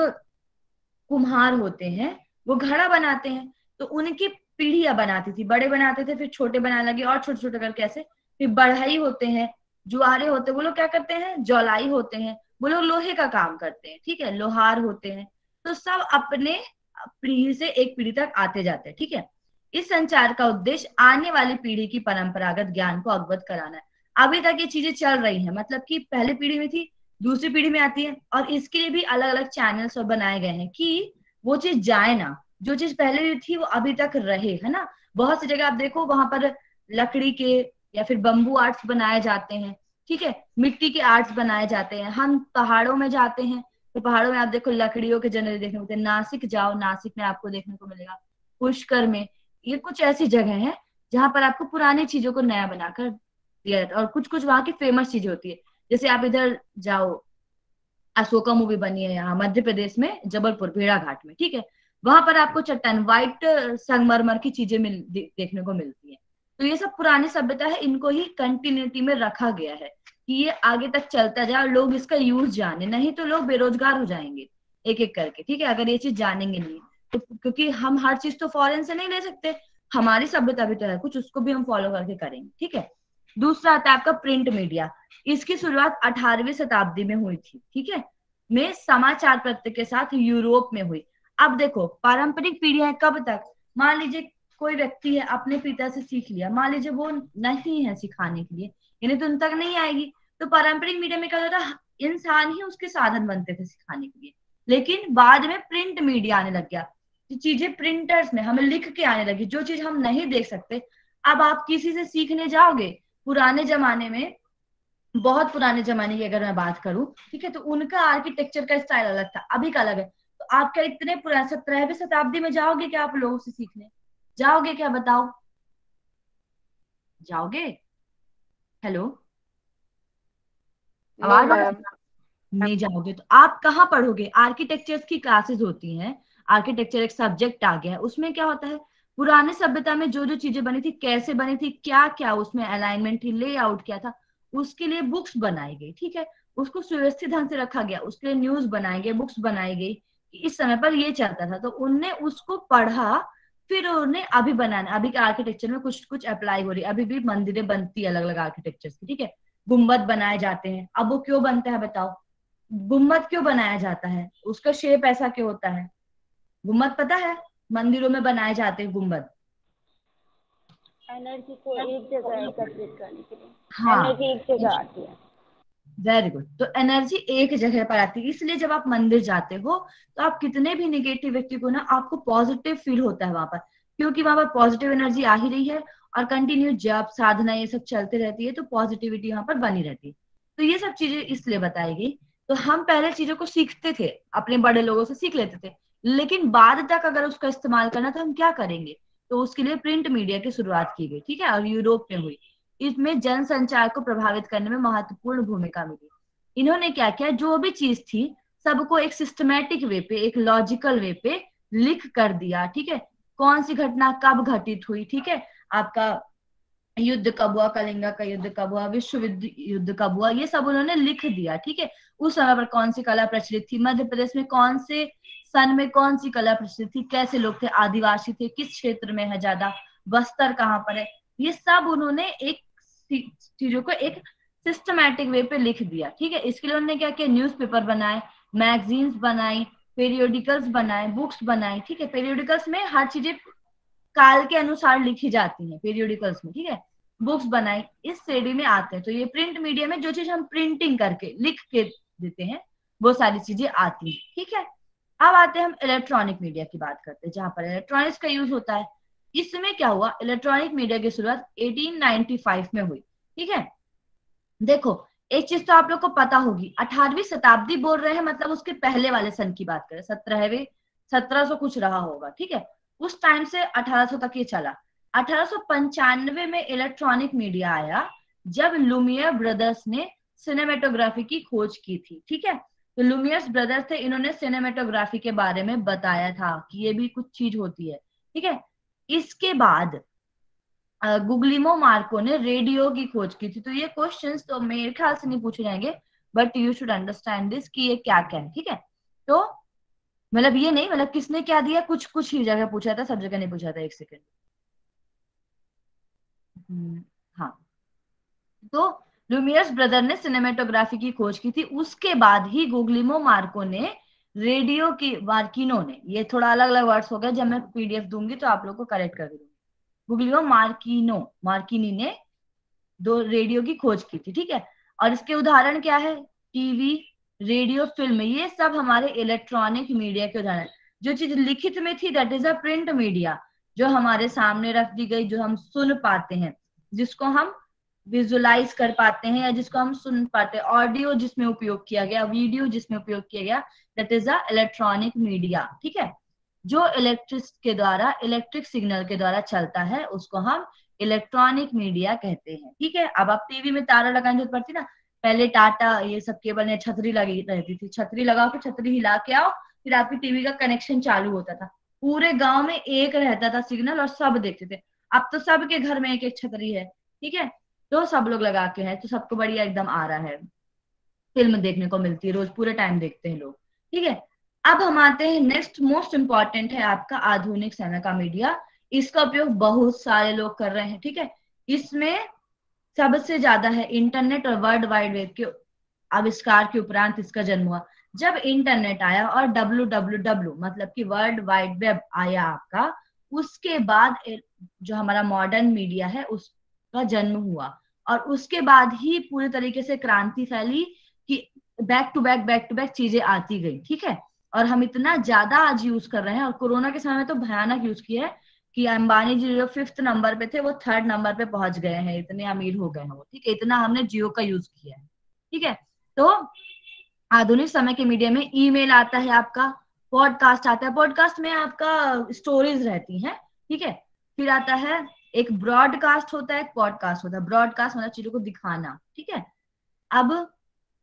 कुम्हार होते हैं वो घड़ा बनाते हैं, तो उनकी पीढ़ियां बनाती थी, बड़े बनाते थे, फिर छोटे बनाने लगे, और छोटे छोटे करके ऐसे। फिर बढ़ई होते हैं, जुआरे होते हैं, वो लोग क्या करते हैं, जौलाई होते हैं, वो लोग लोहे का काम करते हैं, ठीक है, लोहार होते हैं। तो सब अपने पीढ़ी से एक पीढ़ी तक आते जाते हैं, ठीक है। इस संचार का उद्देश्य आने वाली पीढ़ी की परंपरागत ज्ञान को अवगत कराना है। अभी तक ये चीजें चल रही हैं, मतलब कि पहले पीढ़ी में थी, दूसरी पीढ़ी में आती है, और इसके लिए भी अलग अलग चैनल्स और बनाए गए हैं कि वो चीज जाए ना, जो चीज पहले भी थी वो अभी तक रहे, है ना। बहुत सी जगह आप देखो, वहां पर लकड़ी के या फिर बम्बू आर्ट्स बनाए जाते हैं, ठीक है, मिट्टी के आर्ट्स बनाए जाते हैं। हम पहाड़ों में जाते हैं, तो पहाड़ों में आप देखो लकड़ियों के जनरली देखने को मिलते हैं। नासिक जाओ, नासिक में आपको देखने को मिलेगा, पुष्कर में, ये कुछ ऐसी जगह है जहां पर आपको पुरानी चीजों को नया बनाकर दिया जाता है, और कुछ कुछ वहां की फेमस चीजें होती है। जैसे आप इधर जाओ, अशोका मूवी बनी है यहाँ मध्य प्रदेश में, जबलपुर भेड़ाघाट में, ठीक है, वहां पर आपको चट्टान, व्हाइट संगमरमर की चीजें देखने को मिलती है। तो ये सब पुरानी सभ्यता है, इनको ही कंटिन्यूटी में रखा गया है कि ये आगे तक चलता जाए और लोग इसका यूज जाने, नहीं तो लोग बेरोजगार हो जाएंगे एक एक करके, ठीक है, अगर ये चीज जानेंगे नहीं तो। क्योंकि हम हर चीज तो फॉरेन से नहीं ले सकते, हमारी सभ्यता भी तो है कुछ, उसको भी हम फॉलो करके करेंगे, ठीक है। दूसरा आता है आपका प्रिंट मीडिया। इसकी शुरुआत 18वीं शताब्दी में हुई थी, ठीक है, में समाचार पत्र के साथ यूरोप में हुई। अब देखो, पारंपरिक पीढ़ियां कब तक, मान लीजिए कोई व्यक्ति है, अपने पिता से सीख लिया, मान लीजिए वो नहीं है सिखाने के लिए, यानी तो उन तक नहीं आएगी। तो पारंपरिक मीडिया में क्या होता था, इंसान ही उसके साधन बनते थे सिखाने के लिए। लेकिन बाद में प्रिंट मीडिया आने लग गया, चीजें प्रिंटर्स में हमें लिख के आने लगी, जो चीज हम नहीं देख सकते। अब आप किसी से सीखने जाओगे, पुराने जमाने में, बहुत पुराने जमाने की अगर मैं बात करूं, ठीक है, तो उनका आर्किटेक्चर का स्टाइल अलग था, अभी का अलग है। तो आप क्या इतने पुराने 17वीं शताब्दी में जाओगे क्या आप लोगों से सीखने? जाओगे क्या, बताओ, जाओगे? हेलो, नो आवाज आ रही मैम। है? नहीं जाओगे तो आप कहाँ पढ़ोगे? आर्किटेक्चर्स की क्लासेस होती हैं, आर्किटेक्चर एक सब्जेक्ट आ गया है, उसमें क्या होता है, पुराने सभ्यता में जो जो चीजें बनी थी, कैसे बनी थी, क्या क्या उसमें अलाइनमेंट थी, लेआउट क्या था, उसके लिए बुक्स बनाई गई, ठीक है, उसको सुव्यवस्थित ढंग से रखा गया, उसके लिए न्यूज बनाई गई, बुक्स बनाई गई, इस समय पर ये चलता था, तो उनने उसको पढ़ा, फिर उन्हें अभी बनाना, अभी के आर्किटेक्चर में कुछ कुछ अप्लाई हो रही है, अभी भी मंदिरें बनती है अलग अलग आर्किटेक्चर की, ठीक है, गुम्बद बनाए जाते हैं। अब वो क्यों बनता है बताओ? गुम्बद क्यों बनाया जाता है? उसका शेप ऐसा क्यों होता है? गुम्बद पता है? मंदिरों में बनाए जाते हैं गुम्बद। एनर्जी को एक जगह एकत्रित करने के लिए हाँ, एनर्जी एक जगह आती है। Very good. तो एनर्जी एक जगह पर आती है, इसलिए जब आप मंदिर जाते हो तो आप कितने भी निगेटिव व्यक्ति को ना, आपको पॉजिटिव फील होता है वहां पर, क्योंकि वहां पर पॉजिटिव एनर्जी आ ही रही है, और कंटिन्यू जप साधना ये सब चलते रहती है, तो पॉजिटिविटी वहां पर बनी रहती है। तो ये सब चीजें इसलिए बताई गई। तो हम पहले चीजों को सीखते थे, अपने बड़े लोगों से सीख लेते थे, लेकिन बाद तक अगर उसका इस्तेमाल करना तो हम क्या करेंगे? तो उसके लिए प्रिंट मीडिया की शुरुआत की गई, ठीक है, और यूरोप में हुई। इसमें जनसंचार को प्रभावित करने में महत्वपूर्ण भूमिका मिली। इन्होंने क्या किया, जो भी चीज थी सबको एक सिस्टमेटिक वे पे, एक लॉजिकल वे पे लिख कर दिया, ठीक है, कौन सी घटना कब घटित हुई, ठीक है, आपका युद्ध कब हुआ, कलिंगा का युद्ध कब हुआ, विश्व युद्ध कब हुआ, ये सब उन्होंने लिख दिया, ठीक है। उस समय पर कौन सी कला प्रचलित थी, मध्य प्रदेश में कौन से सन में कौन सी कला प्रचलित थी, कैसे लोग थे, आदिवासी थे, किस क्षेत्र में है ज्यादा, बस्तर कहाँ पर है, ये सब उन्होंने एक चीजों को एक सिस्टमैटिक वे पे लिख दिया, ठीक है। इसके लिए उन्होंने क्या किया, न्यूज़पेपर बनाए, मैगजीन्स बनाई, पेरियोडिकल्स बनाए, बुक्स बनाई, ठीक है। पेरियोडिकल्स में हर चीजें काल के अनुसार लिखी जाती हैं पेरियोडिकल्स में, ठीक है। बुक्स बनाई, इस श्रेणी में आते हैं। तो ये प्रिंट मीडिया में जो चीज हम प्रिंटिंग करके लिख के देते हैं वो सारी चीजें आती हैं, ठीक है। अब आते हैं हम इलेक्ट्रॉनिक मीडिया की बात करते हैं, जहां पर इलेक्ट्रॉनिक्स का यूज होता है। इसमें क्या हुआ, इलेक्ट्रॉनिक मीडिया की शुरुआत 1895 में हुई, ठीक है। देखो, एक चीज तो आप लोग को पता होगी, 18वीं शताब्दी बोल रहे हैं, मतलब उसके पहले वाले सन की बात करें, 17वीं 1700 कुछ रहा होगा, ठीक है। उस टाइम से 1800 तक ये चला। 1895 में इलेक्ट्रॉनिक मीडिया आया, जब लुमियर ब्रदर्स ने सिनेमेटोग्राफी की खोज की थी, ठीक है। तो लुमियर्स ब्रदर्स थे, इन्होंने सिनेमेटोग्राफी के बारे में बताया था कि ये भी कुछ चीज होती है, ठीक है। इसके बाद गुगलिमो मार्को ने रेडियो की खोज की थी। तो ये क्वेश्चंस तो मेरे ख्याल से नहीं पूछे जाएंगे, but you should understand this कि ये क्या क्या है, ठीक है। तो मतलब ये नहीं, मतलब किसने क्या दिया, कुछ कुछ ही जगह पूछा था, सब जगह नहीं पूछा था। एक सेकेंड। हाँ, तो लुमियर्स ब्रदर ने सिनेमेटोग्राफी की खोज की थी, उसके बाद ही गुगलिमो मार्को ने रेडियो की, मार्किनो ने, ये थोड़ा अलग अलग वर्ड्स हो गए, जब मैं पीडीएफ दूंगी तो आप लोग को करेक्ट कर दूंगी। गुगलिमो मार्किनी ने दो रेडियो की खोज की थी, ठीक है। और इसके उदाहरण क्या है, टीवी, रेडियो, फिल्म, ये सब हमारे इलेक्ट्रॉनिक मीडिया के उदाहरण। जो चीज लिखित में थी that is a print media, जो हमारे सामने रख दी गई, जो हम सुन पाते हैं, जिसको हम विजुलाइज कर पाते हैं, या जिसको हम सुन पाते हैं, ऑडियो जिसमें उपयोग किया गया, वीडियो जिसमें उपयोग किया गया, that is a electronic media, ठीक है। जो इलेक्ट्रिक सिग्नल के द्वारा चलता है उसको हम इलेक्ट्रॉनिक मीडिया कहते हैं, ठीक है। अब आप टीवी में तारा लगाने की जरूरत पड़ती ना, पहले टाटा ये सब केबल में छतरी लगी रहती थी, छतरी लगाओ फिर छतरी हिला के आओ, फिर आपकी टीवी का कनेक्शन चालू होता था, पूरे गांव में एक रहता था सिग्नल और सब देखते थे। अब तो सबके घर में एक एक छतरी है, ठीक है, तो सब लोग लगा के हैं, तो सबको बढ़िया एकदम आ रहा है, फिल्म देखने को मिलती है रोज, पूरे टाइम देखते हैं लोग, ठीक है। अब हम आते हैं नेक्स्ट मोस्ट इंपॉर्टेंट है आपका आधुनिक समय का मीडिया। इसका उपयोग बहुत सारे लोग कर रहे हैं, ठीक है। इसमें सबसे ज्यादा है इंटरनेट और वर्ल्ड वाइड वेब के आविष्कार के उपरांत इसका जन्म हुआ। जब इंटरनेट आया और www मतलब कि वर्ल्ड वाइड वेब आया आपका, उसके बाद जो हमारा मॉडर्न मीडिया है उसका जन्म हुआ, और उसके बाद ही पूरी तरीके से क्रांति फैली कि बैक टू बैक चीजें आती गई, ठीक है। और हम इतना ज्यादा आज यूज कर रहे हैं, और कोरोना के समय में तो भयानक यूज किया है कि अंबानी जी जो 5th नंबर पे थे वो 3rd नंबर पे पहुंच गए हैं, इतने अमीर हो गए हैं वो, ठीक है। इतना हमने जियो का यूज किया है, ठीक है। तो आधुनिक समय के मीडिया में ईमेल आता है आपका, पॉडकास्ट आता है, पॉडकास्ट में आपका स्टोरीज रहती हैं, ठीक है। फिर आता है एक ब्रॉडकास्ट होता है, एक पॉडकास्ट होता है। ब्रॉडकास्ट मतलब चीजों को दिखाना, ठीक है। अब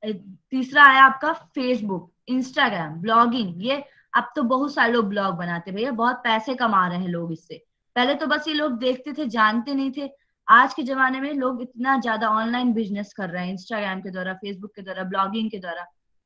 तीसरा आया आपका फेसबुक, इंस्टाग्राम, ब्लॉगिंग। ये अब तो बहुत सारे लोग ब्लॉग बनाते हैं भैया, बहुत पैसे कमा रहे हैं लोग इससे। पहले तो बस ये लोग देखते थे, जानते नहीं थे। आज के जमाने में लोग इतना ज्यादा ऑनलाइन बिजनेस कर रहे हैं, इंस्टाग्राम के द्वारा, फेसबुक के द्वारा, ब्लॉगिंग के द्वारा।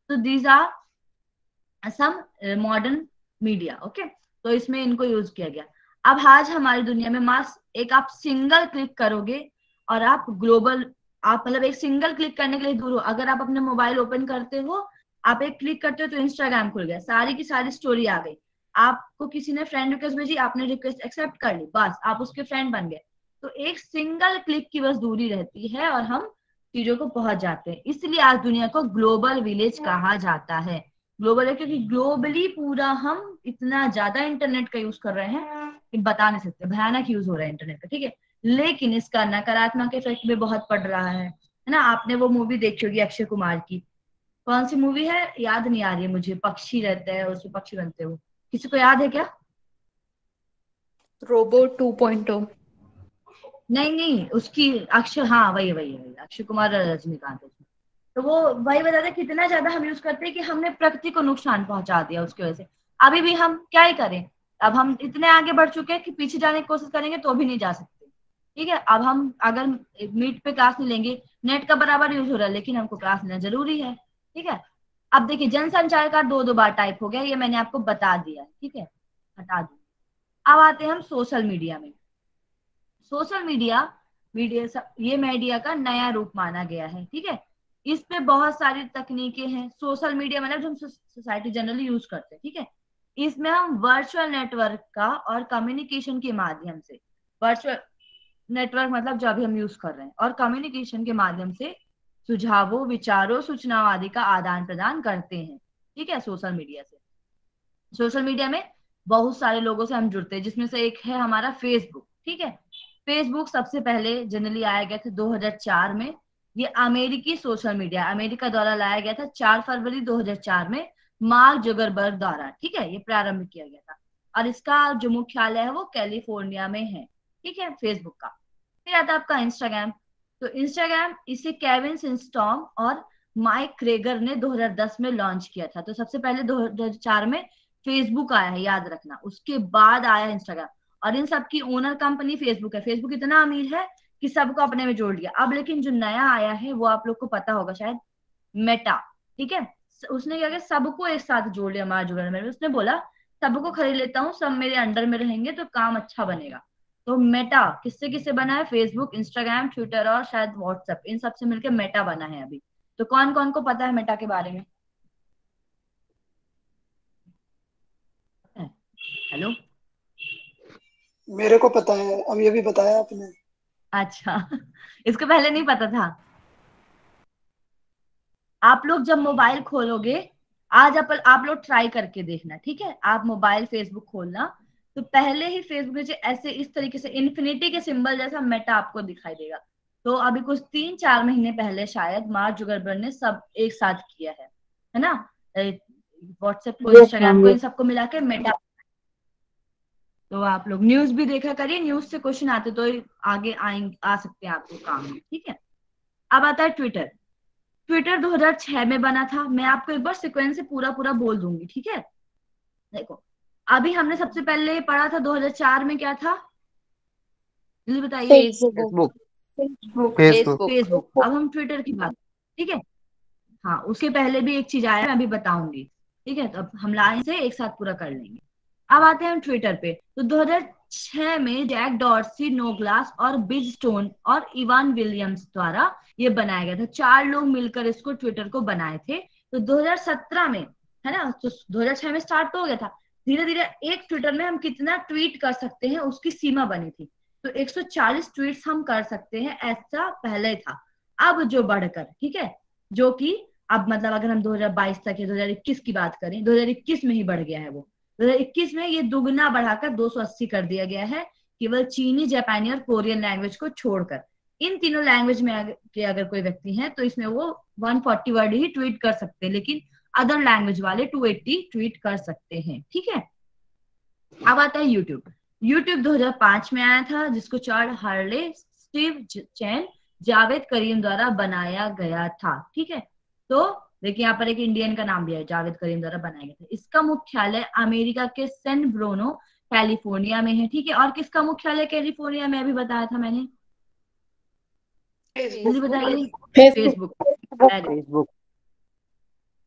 तो these are some modern media. Okay, तो इसमें इनको यूज किया गया। अब आज हमारी दुनिया में मास एक आप सिंगल क्लिक करोगे और आप ग्लोबल, आप मतलब एक सिंगल क्लिक करने के लिए दूर हो। अगर आप अपने मोबाइल ओपन करते हो, आप एक क्लिक करते हो तो इंस्टाग्राम खुल गया, सारी की सारी स्टोरी आ गई। आपको किसी ने फ्रेंड रिक्वेस्ट भेजी, आपने रिक्वेस्ट एक्सेप्ट कर ली, बस आप उसके फ्रेंड बन गए। तो एक सिंगल क्लिक की बस दूरी रहती है और हम चीजों को पहुंच जाते हैं। इसलिए आज दुनिया को ग्लोबल विलेज कहा जाता है। ग्लोबल है क्योंकि ग्लोबली पूरा हम इतना ज्यादा इंटरनेट का यूज कर रहे हैं कि बता नहीं सकते, भयानक यूज हो रहा है इंटरनेट का, ठीक है। लेकिन इसका नकारात्मक इफेक्ट भी बहुत पड़ रहा है ना। आपने वो मूवी देखी होगी अक्षय कुमार की, कौन सी मूवी है याद नहीं आ रही है मुझे, पक्षी रहते हैं उसमें, पक्षी बनते हो, किसी को याद है क्या? रोबो 2.0। नहीं नहीं, उसकी अक्षय, हाँ वही वही वही अक्षय कुमार और रजनीकांत उसमें। तो वो वही बताते हैं कितना ज्यादा हम यूज करते हैं कि हमने प्रकृति को नुकसान पहुंचा दिया उसकी वजह से। अभी भी हम क्या ही करें, अब हम इतने आगे बढ़ चुके हैं कि पीछे जाने की कोशिश करेंगे तो भी नहीं जा सकते, ठीक है। अब हम अगर मीट पे क्लास नहीं लेंगे, नेट का बराबर यूज हो रहा है लेकिन हमको क्लास लेना जरूरी है, ठीक है। अब देखिए जनसंचार का दो बार टाइप हो गया, ये मैंने आपको बता दिया है, ठीक है, हटा दी। अब आते हैं हम सोशल मीडिया में। सोशल मीडिया ये मीडिया का नया रूप माना गया है, ठीक है। इस पे बहुत सारी तकनीकें हैं। सोशल मीडिया मतलब जो हम सोसाइटी जनरली यूज करते हैं, ठीक है। इसमें हम वर्चुअल नेटवर्क का और कम्युनिकेशन के माध्यम से, वर्चुअल नेटवर्क मतलब जो अभी हम यूज कर रहे हैं, और कम्युनिकेशन के माध्यम से सुझावों, विचारों, सूचनाओं आदि का आदान प्रदान करते हैं, ठीक है। सोशल मीडिया से, सोशल मीडिया में बहुत सारे लोगों से हम जुड़ते हैं, जिसमें से एक है हमारा फेसबुक, ठीक है। फेसबुक सबसे पहले जनरली आया गया था 2004 में। ये अमेरिकी सोशल मीडिया, अमेरिका द्वारा लाया गया था 4 फरवरी 2004 में, मार्क जुगरबर्ग द्वारा, ठीक है। ये प्रारंभ किया गया था और इसका जो मुख्यालय है वो कैलिफोर्निया में है, ठीक है, फेसबुक का। फिर आता है आपका इंस्टाग्राम। तो इंस्टाग्राम इसे केविन सिंस्टॉम और माइक क्रेगर ने 2010 में लॉन्च किया था। तो सबसे पहले 2004 में फेसबुक आया है, याद रखना, उसके बाद आया इंस्टाग्राम। और इन सब की ओनर कंपनी फेसबुक है। फेसबुक इतना अमीर है कि सबको अपने में जोड़ लिया। अब लेकिन जो नया आया है वो आप लोग को पता होगा शायद, मेटा, ठीक है। उसने क्या किया, सबको एक साथ जोड़ लिया, हमारा जुड़ने में। उसने बोला सबको खरीद लेता हूँ, सब मेरे अंडर में रहेंगे तो काम अच्छा बनेगा। तो मेटा किससे किससे बना है, फेसबुक, इंस्टाग्राम, ट्विटर और शायद व्हाट्सएप, इन सब से मिलकर मेटा बना है अभी। तो कौन कौन को पता है मेटा के बारे में? हेलो, मेरे को पता है, अभी अभी बताया आपने। अच्छा इसको पहले नहीं पता था। आप लोग जब मोबाइल खोलोगे, आज आप लोग ट्राई करके देखना, ठीक है। आप मोबाइल फेसबुक खोलना, तो पहले ही फेसबुक में ऐसे इस तरीके से इन्फिनिटी के सिंबल जैसा मेटा आपको दिखाई देगा। तो अभी कुछ 3-4 महीने पहले शायद मार्क जुगरबर्ग ने सब एक साथ किया है ना, व्हाट्सएप को, Yes, इंस्टाग्राम ma'am. को, Yes. इन सबको मिला के मेटा। तो आप लोग न्यूज भी देखा करिए, न्यूज से क्वेश्चन आते तो आगे आ सकते हैं आपको काम में, ठीक है। अब आता है ट्विटर। ट्विटर 2006 में बना था। मैं आपको एक बार सीक्वेंस से पूरा पूरा बोल दूंगी, ठीक है। देखो, अभी हमने सबसे पहले पढ़ा था 2004 में क्या था, जल्दी बताइए। फेसबुक। फेसबुक। फेसबुक। अब हम ट्विटर की बात, ठीक है। हाँ, उसके पहले भी एक चीज आया, मैं अभी बताऊंगी, ठीक है। तो अब हम लाइन से एक साथ पूरा कर लेंगे। अब आते हैं हम ट्विटर पे। तो 2006 में जैक डॉर्सी, नोग्लास और बिज स्टोन और इवान विलियम्स द्वारा ये बनाया गया था। 4 लोग मिलकर इसको, ट्विटर को बनाए थे। तो 2017 में, है ना, तो 2006 में स्टार्ट तो हो गया था। धीरे धीरे एक ट्विटर में हम कितना ट्वीट कर सकते हैं उसकी सीमा बनी थी। तो 140 ट्वीट्स हम कर सकते हैं, ऐसा पहले था। अब जो बढ़कर, ठीक है, जो कि अब मतलब अगर हम 2022 तक या 2021 की बात करें, 2021 में ही बढ़ गया है वो। 2021 में ये दुगना बढ़ाकर 280 कर दिया गया है, केवल चीनी, जापानी और कोरियन लैंग्वेज को छोड़कर। इन तीनों लैंग्वेज में अगर कोई व्यक्ति है तो इसमें वो 140 वर्ड ही ट्वीट कर सकते हैं, लेकिन अदर लैंग्वेज वाले 280 ट्वीट कर सकते हैं, ठीक है। अब आता है यूट्यूब। यूट्यूब 2005 में आया था, जिसको चार्ल्स हर्ले, स्टीव चैन, जावेद करीम द्वारा बनाया गया था, ठीक है। तो देखिए यहाँ पर एक इंडियन का नाम भी है, जावेद करीम द्वारा बनाया गया था। इसका मुख्यालय अमेरिका के सैन ब्रूनो कैलिफोर्निया में है, ठीक है। और किसका मुख्यालय कैलिफोर्निया में अभी बताया था मैंने, जल्दी बताइए। फेसबुक। फेसबुक।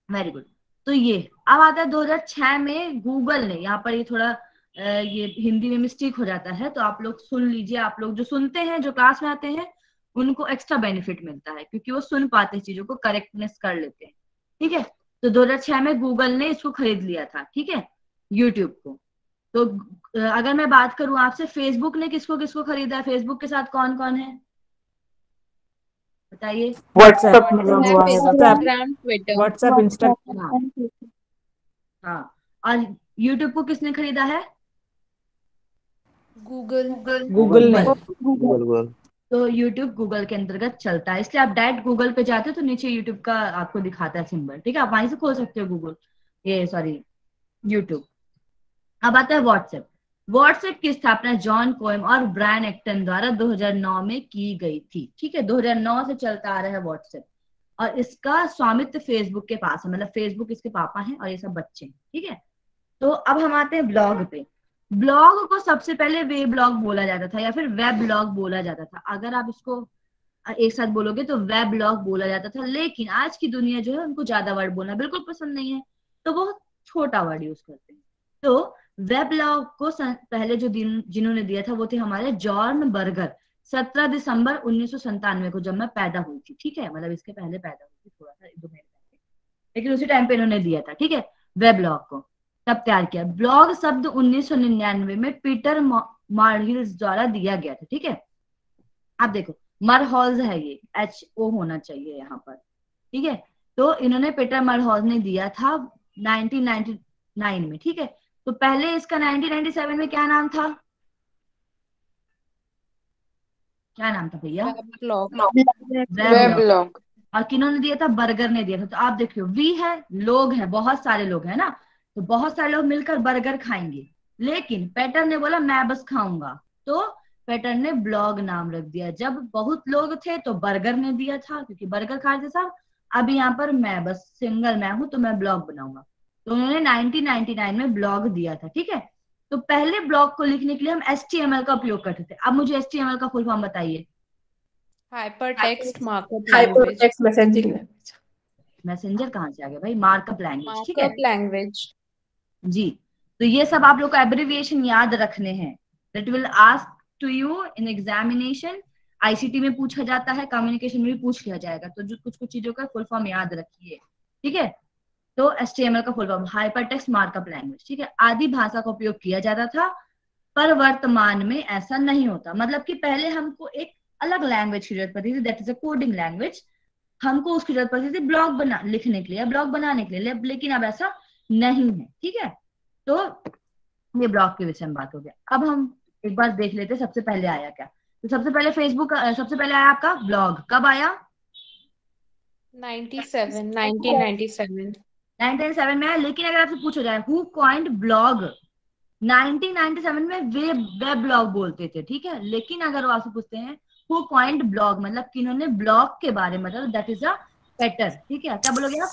Very good. तो ये अब आता है 2006 में गूगल ने, यहाँ पर ये थोड़ा ये हिंदी में मिस्टेक हो जाता है, तो आप लोग सुन लीजिए। आप लोग जो सुनते हैं, जो क्लास में आते हैं, उनको एक्स्ट्रा बेनिफिट मिलता है क्योंकि वो सुन पाते हैं, चीजों को करेक्टनेस कर लेते हैं, ठीक है। तो 2006 में गूगल ने इसको खरीद लिया था, ठीक है, यूट्यूब को। तो अगर मैं बात करूं आपसे, फेसबुक ने किसको किसको खरीदा है, फेसबुक के साथ कौन कौन है बताइए। व्हाट्सएप मतलब हुआ है, इंस्टाग्राम, ट्विटर। WhatsApp, Instagram. हाँ, और यूट्यूब को किसने खरीदा है, गूगल। गूगल ने। गूगल। तो यूट्यूब गूगल के अंतर्गत चलता है, इसलिए आप डायरेक्ट गूगल पे जाते हो तो नीचे यूट्यूब का आपको दिखाता है सिंबल, ठीक है, आप वहीं से खोल सकते हो गूगल, ये सॉरी यूट्यूब। अब आता है व्हाट्सएप। व्हाट्सएप की स्थापना जॉन कोएम और ब्रायन एक्टन द्वारा 2009 में की गई थी, ठीक है। 2009 से चलता आ रहा है व्हाट्सएप, और इसका स्वामित्व फेसबुक के पास है, मतलब फेसबुक इसके पापा हैं और ये सब बच्चे हैं, ठीक है। तो अब हम आते हैं ब्लॉग पे। ब्लॉग को सबसे पहले वे ब्लॉग बोला जाता था या फिर वेब ब्लॉग बोला जाता था। अगर आप इसको एक साथ बोलोगे तो वेब ब्लॉग बोला जाता था, लेकिन आज की दुनिया जो है उनको ज्यादा वर्ड बोलना बिल्कुल पसंद नहीं है, तो वो छोटा वर्ड यूज करते हैं। तो वेब ब्लॉग को पहले जो जिन्होंने दिया था वो थे हमारे जॉन बर्गर, 17 दिसंबर 1997 को, जब मैं पैदा हुई थी, ठीक है, मतलब इसके पहले पैदा हुई थी, थोड़ा सा 2 महीने पहले, लेकिन उसी टाइम पे इन्होंने दिया था, ठीक है, वेब ब्लॉग को तब तैयार किया। ब्लॉग शब्द 1999 में पीटर मार्हिल्स द्वारा दिया गया था, ठीक है। आप देखो मरहॉल्स है, ये HO होना चाहिए यहाँ पर, ठीक है। तो इन्होंने पीटर मरहॉल्स ने दिया था 1999 में, ठीक है। तो पहले इसका 1997 में क्या नाम था, क्या नाम था भैया, वेब ब्लॉग। और किन्होंने दिया था, बर्गर ने दिया था। तो आप देखियो, वी है, लोग हैं, बहुत सारे लोग हैं ना, तो बहुत सारे लोग मिलकर बर्गर खाएंगे, लेकिन पेटर ने बोला मैं बस खाऊंगा, तो पेटर ने ब्लॉग नाम रख दिया। जब बहुत लोग थे तो बर्गर ने दिया था क्योंकि बर्गर खा रहे थे सब, अब यहाँ पर मैं बस सिंगल मैं हूं तो मैं ब्लॉग बनाऊंगा, तो उन्होंने 1999 में ब्लॉग दिया था, ठीक है। तो पहले ब्लॉग को लिखने के लिए हम HTML का उपयोग करते थे। अब मुझे HTML का फुल फॉर्म बताइए। Hypertext markup language. Hypertext messaging language. Messenger कहाँ से आ गया भाई, मार्कअप लैंग्वेज, ठीक है मार्कअप लैंग्वेज जी। तो ये सब आप लोग को एब्रिविएशन याद रखने हैं, that will ask to you in examination. ICT में पूछा जाता है, कम्युनिकेशन में भी पूछ लिया जाएगा, तो जो कुछ कुछ चीजों का फुल फॉर्म याद रखिए, ठीक है। तो HTML का full form hypertext markup language, ठीक है। आदि भाषा का उपयोग किया जाता था, पर वर्तमान में ऐसा नहीं होता। मतलब कि पहले हमको एक अलग लैंग्वेज की जरूरत पड़ती थी, that is a coding language, हमको उसकी जरूरत पड़ती थी ब्लॉग बना लिखने के लिए, ब्लॉग बनाने के लिए, लेकिन अब ऐसा नहीं है, ठीक है। तो ये ब्लॉग के विषय में बात हो गया। अब हम एक बार देख लेते हैं सबसे पहले आया क्या। तो सबसे पहले फेसबुक, सबसे पहले आया आपका ब्लॉग, कब आया, 1997 1997 में आया। लेकिन अगर आपसे पूछा जाए हु कॉइंड ब्लॉग, 1997 में वेब ब्लॉग बोलते थे, ठीक है। लेकिन अगर वो आपसे पूछते हैं हु कॉइंड ब्लॉग, मतलब किन्होंने ब्लॉग के बारे में, मतलब दैट इज अ पेटर, ठीक है। क्या बोलोगे आप,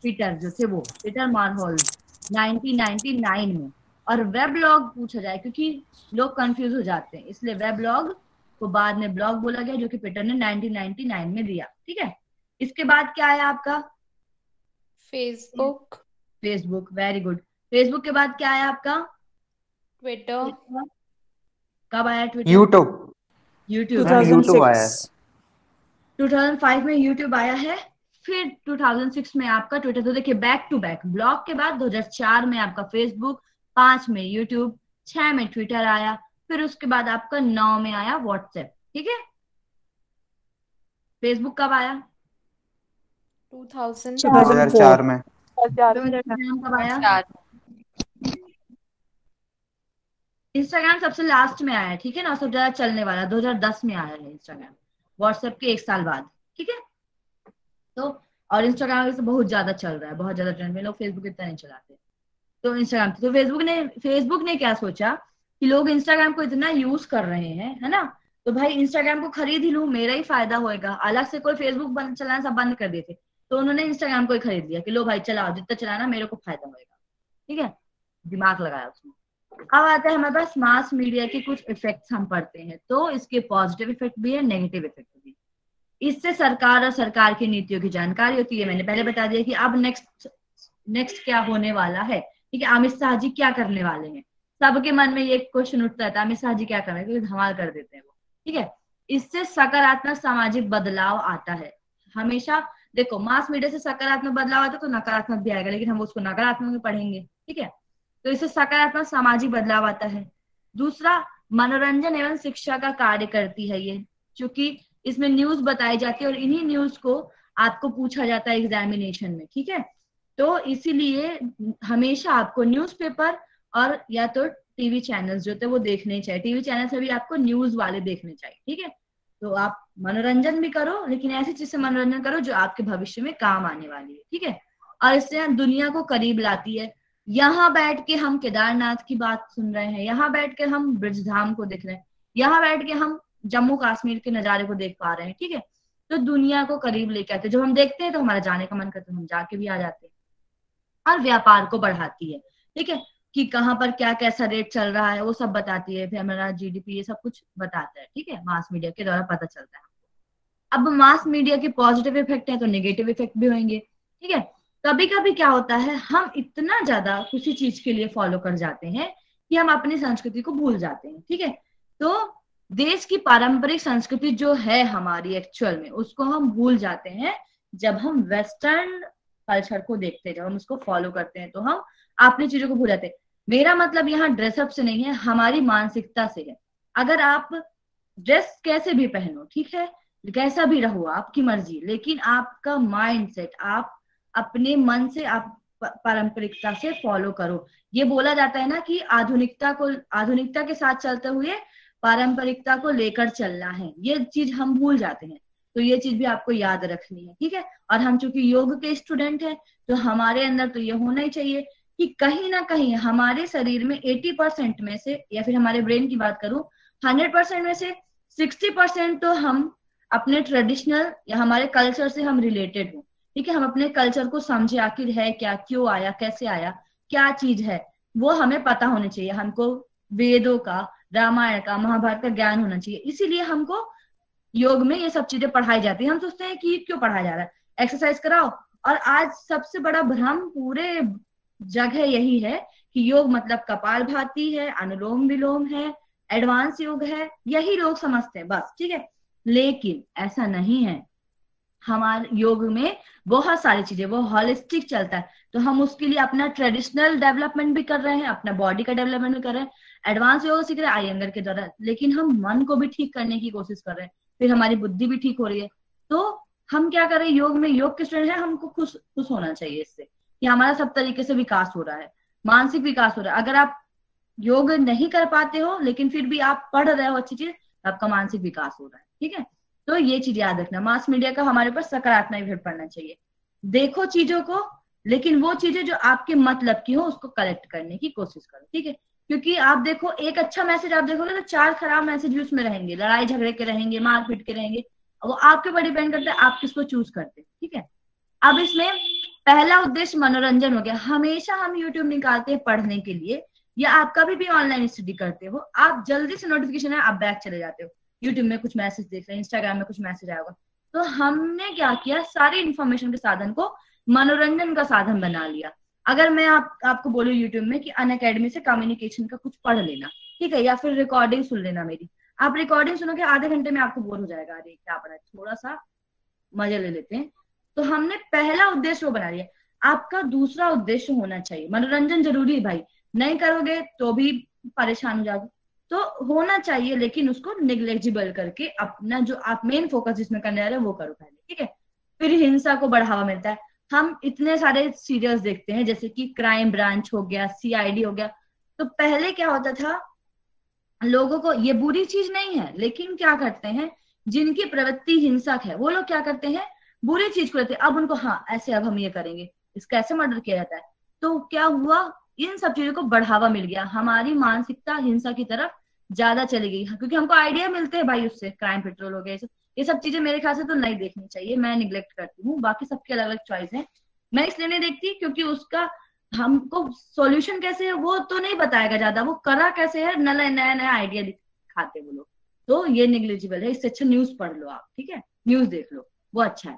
पीटर जो थे वो, पीटर मारहोल्स 1999 में। और वेब ब्लॉग पूछा जाए, क्योंकि लोग कंफ्यूज हो जाते हैं, इसलिए वेब ब्लॉग को बाद में ब्लॉग बोला गया, जो कि पीटर ने 1999 में दिया, ठीक है। इसके बाद क्या आया आपका, Facebook. Facebook, very good. Facebook के बाद क्या आया आपका, ट्विटर। कब आया ट्विटर, यूट्यूब। यूट्यूब 2006। 2005 में यूट्यूब आया है। फिर 2006 में आपका ट्विटर। तो देखिए बैक टू बैक, ब्लॉग के बाद 2004 में आपका फेसबुक, 5 में यूट्यूब, 6 में ट्विटर आया, फिर उसके बाद आपका 9 में आया व्हाट्सएप, ठीक है। फेसबुक कब आया, 2004 में। इंस्टाग्राम कब आया, इंस्टाग्राम सबसे लास्ट में आया है, ठीक है ना, सबसे ज्यादा चलने वाला 2010 में आया है इंस्टाग्राम, व्हाट्सएप के 1 साल बाद, ठीक है। तो और इंस्टाग्राम से बहुत ज्यादा चल रहा है, बहुत ज्यादा ट्रेंड में, लोग फेसबुक इतना नहीं चलाते, तो इंस्टाग्राम। तो फेसबुक ने क्या सोचा कि लोग इंस्टाग्राम को इतना यूज कर रहे हैं, है ना, तो भाई इंस्टाग्राम को खरीद ही लूं, मेरा ही फायदा होएगा। अलग से कोई फेसबुक चलाना सब बंद कर देते, तो उन्होंने इंस्टाग्राम को ही खरीद लिया कि लो भाई चलाओ, जितना चलाना मेरे को फायदा होगा, ठीक है, दिमाग लगाया उसमें। अब आता है हमारे पास मास मीडिया के कुछ इफेक्ट्स हम पढ़ते हैं, तो इसके पॉजिटिव इफेक्ट भी है, नेगेटिव इफेक्ट भी। इससे सरकार और सरकार की नीतियों की जानकारी होती है। मैंने पहले बता दिया कि अब नेक्स्ट क्या होने वाला है, ठीक है, अमित शाह जी क्या करने वाले हैं, सबके मन में ये क्वेश्चन उठता है अमित शाह जी क्या कर रहे हैं, क्योंकि धमाल कर देते हैं वो, ठीक है। इससे सकारात्मक सामाजिक बदलाव आता है। हमेशा देखो मास मीडिया से सकारात्मक बदलाव आता है तो नकारात्मक भी आएगा, लेकिन हम उसको नकारात्मक में पढ़ेंगे, ठीक है। तो इससे सकारात्मक सामाजिक बदलाव आता है। दूसरा, मनोरंजन एवं शिक्षा का कार्य करती है ये, क्योंकि इसमें न्यूज बताई जाती है और इन्हीं न्यूज को आपको पूछा जाता है एग्जामिनेशन में, ठीक है। तो इसीलिए हमेशा आपको न्यूज़पेपर और या तो टीवी चैनल्स जो थे वो देखने चाहिए। टीवी चैनल से भी आपको न्यूज वाले देखने चाहिए, ठीक है। तो आप मनोरंजन भी करो, लेकिन ऐसी चीज से मनोरंजन करो जो आपके भविष्य में काम आने वाली है, ठीक है। और इससे दुनिया को करीब लाती है। यहाँ बैठ के हम केदारनाथ की बात सुन रहे हैं, यहाँ बैठ के हम ब्रजधाम को देख रहे हैं, यहाँ बैठ के हम जम्मू कश्मीर के नजारे को देख पा रहे हैं, ठीक है। तो दुनिया को करीब लेके आते हैं। जब हम देखते हैं तो हमारा जाने का मन करता है, हम जाके भी आ जाते हैं। और व्यापार को बढ़ाती है, ठीक है, कि कहाँ पर क्या कैसा रेट चल रहा है वो सब बताती है, फिर हमारा जीडीपी ये सब कुछ बताता है, ठीक है, मास मीडिया के द्वारा पता चलता है। अब मास मीडिया के पॉजिटिव इफेक्ट है तो नेगेटिव इफेक्ट भी होंगे, ठीक है। कभी कभी क्या होता है, हम इतना ज्यादा किसी चीज के लिए फॉलो कर जाते हैं कि हम अपनी संस्कृति को भूल जाते हैं, ठीक है। तो देश की पारंपरिक संस्कृति जो है हमारी एक्चुअल में, उसको हम भूल जाते हैं जब हम वेस्टर्न कल्चर को देखते हैं, जब हम उसको फॉलो करते हैं तो हम अपनी चीजों को भूल जाते हैं। मेरा मतलब यहाँ ड्रेसअप से नहीं है, हमारी मानसिकता से है। अगर आप ड्रेस कैसे भी पहनो, ठीक है, कैसा भी रहो, आपकी मर्जी, लेकिन आपका माइंडसेट आप अपने मन से आप पारंपरिकता से फॉलो करो। ये बोला जाता है ना कि आधुनिकता के साथ चलते हुए पारंपरिकता को लेकर चलना है, ये चीज हम भूल जाते हैं। तो ये चीज भी आपको याद रखनी है, ठीक है। और हम चूंकि योग के स्टूडेंट हैं तो हमारे अंदर तो ये होना ही चाहिए कि कहीं ना कहीं हमारे शरीर में 80% में से, या फिर हमारे ब्रेन की बात करूं 100% में से 60% तो हम अपने ट्रेडिशनल या हमारे कल्चर से हम रिलेटेड हो, ठीक है। हम अपने कल्चर को समझे, आखिर है क्या, क्यों आया, कैसे आया, क्या चीज है, वो हमें पता होना चाहिए। हमको वेदों का, रामायण का, महाभारत का ज्ञान होना चाहिए। इसीलिए हमको योग में ये सब चीजें पढ़ाई जाती है। हम सोचते हैं कि क्यों पढ़ाया जा रहा है, एक्सरसाइज कराओ। और आज सबसे बड़ा भ्रम पूरे जगह यही है कि योग मतलब कपालभाति है, अनुलोम विलोम है, एडवांस योग है, यही लोग समझते हैं बस, ठीक है। लेकिन ऐसा नहीं है। हमारे योग में बहुत सारी चीजें, वो होलिस्टिक चलता है। तो हम उसके लिए अपना ट्रेडिशनल डेवलपमेंट भी कर रहे हैं, अपना बॉडी का डेवलपमेंट भी कर रहे हैं, एडवांस योग सीख रहे हैं आयंगर के द्वारा, लेकिन हम मन को भी ठीक करने की कोशिश कर रहे हैं, फिर हमारी बुद्धि भी ठीक हो रही है। तो हम क्या कर रहे हैं, योग में, योग के स्टूडेंट है, हमको खुश होना चाहिए इससे कि हमारा सब तरीके से विकास हो रहा है, मानसिक विकास हो रहा है। अगर आप योग नहीं कर पाते हो लेकिन फिर भी आप पढ़ रहे हो अच्छी चीज, आपका मानसिक विकास हो रहा है, ठीक है। तो ये चीज याद रखना, मास मीडिया का हमारे पर सकारात्मक इफेक्ट पड़ना चाहिए। देखो चीजों को, लेकिन वो चीजें जो आपके मतलब की हो उसको कलेक्ट करने की कोशिश करो, ठीक है। क्योंकि आप देखो एक अच्छा मैसेज आप देखोगे तो 4 खराब मैसेज भी उसमें रहेंगे, लड़ाई झगड़े के रहेंगे, मारपीट के रहेंगे। वो आपके ऊपर डिपेंड करता है आप किसको चूज करते हैं, ठीक है। अब इसमें पहला उद्देश्य मनोरंजन हो गया। हमेशा हम यूट्यूब निकालते हैं पढ़ने के लिए, या आप कभी भी ऑनलाइन स्टडी करते हो, आप जल्दी से नोटिफिकेशन है आप बैक चले जाते हो, यूट्यूब में कुछ मैसेज देख रहे हैं, इंस्टाग्राम में कुछ मैसेज आया होगा। तो हमने क्या किया, सारी इन्फॉर्मेशन के साधन को मनोरंजन का साधन बना लिया। अगर मैं आपको बोलूं यूट्यूब में कि अनअकैडमी से कम्युनिकेशन का कुछ पढ़ लेना, ठीक है, या फिर रिकॉर्डिंग सुन लेना मेरी, आप रिकॉर्डिंग सुनोगे आधे घंटे में आपको बोर हो जाएगा, अरे क्या पढ़ा है, थोड़ा सा मजे ले लेते हैं। तो हमने पहला उद्देश्य वो बना लिया। आपका दूसरा उद्देश्य होना चाहिए, मनोरंजन जरूरी है भाई, नहीं करोगे तो भी परेशान हो जाओगे, तो होना चाहिए, लेकिन उसको निग्लेजिबल करके अपना जो आप मेन फोकस जिसमें करने जा रहे हो वो करो पहले, ठीक है। फिर हिंसा को बढ़ावा मिलता है। हम इतने सारे सीरियल्स देखते हैं जैसे कि क्राइम ब्रांच हो गया, सीआईडी हो गया। तो पहले क्या होता था, लोगों को, ये बुरी चीज नहीं है, लेकिन क्या करते हैं, जिनकी प्रवृत्ति हिंसक है वो लोग क्या करते हैं, बुरी चीज को लेते हैं। अब उनको, हाँ ऐसे अब हम ये करेंगे, इसका ऐसे मर्डर किया जाता है। तो क्या हुआ, इन सब चीजों को बढ़ावा मिल गया, हमारी मानसिकता हिंसा की तरफ ज्यादा चली गई, क्योंकि हमको आइडिया मिलते हैं भाई उससे, क्राइम पेट्रोल हो गया, ये सब चीजें मेरे ख्याल से तो नहीं देखनी चाहिए, मैं निग्लेक्ट करती हूँ। बाकी सबके अलग अलग चॉइस है, मैं इसलिए नहीं देखती क्योंकि उसका हमको सॉल्यूशन कैसे है वो तो नहीं बताएगा ज्यादा, वो करा कैसे है, नया नया नया आइडिया दिखाते वो लोग, तो ये निग्लिजिबल है। इससे अच्छा न्यूज पढ़ लो आप, ठीक है, न्यूज देख लो, वो अच्छा है।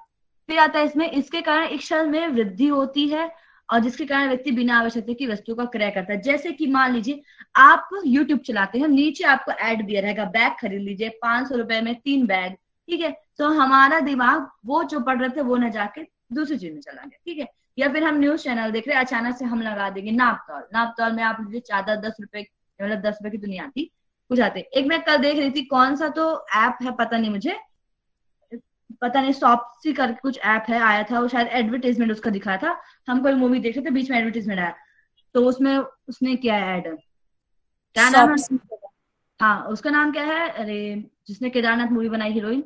फिर आता है इसमें, इसके कारण इच्छा में वृद्धि होती है और जिसके कारण व्यक्ति बिना आवश्यकता की वस्तु का क्रय करता है। जैसे कि मान लीजिए आप YouTube चलाते हैं, नीचे आपको ऐड दिया रहेगा बैग खरीद लीजिए 500 रुपए में 3 बैग, ठीक है, तो हमारा दिमाग वो जो पढ़ रहे थे वो न जाके दूसरी चीज में चला गया, ठीक है। या फिर हम न्यूज चैनल देख रहे हैं, अचानक से हम लगा देंगे नापतौल में आप लीजिए चादर 10 रुपए, मतलब 10 रुपए की तो नहीं आती, कुछ आते। एक मैं कल देख रही थी, कौन सा तो ऐप है पता नहीं मुझे, पता नहीं शॉप्सी करके कुछ ऐप है, आया था वो, शायद एडवर्टाइजमेंट उसका दिखाया था, हम कोई मूवी देख रहे थे, बीच में एडवर्टाइजमेंट आया, तो उसमें उसने किया है ऐड, क्या नाम है, हाँ उसका नाम क्या है, अरे जिसने केदारनाथ मूवी बनाई, हीरोइन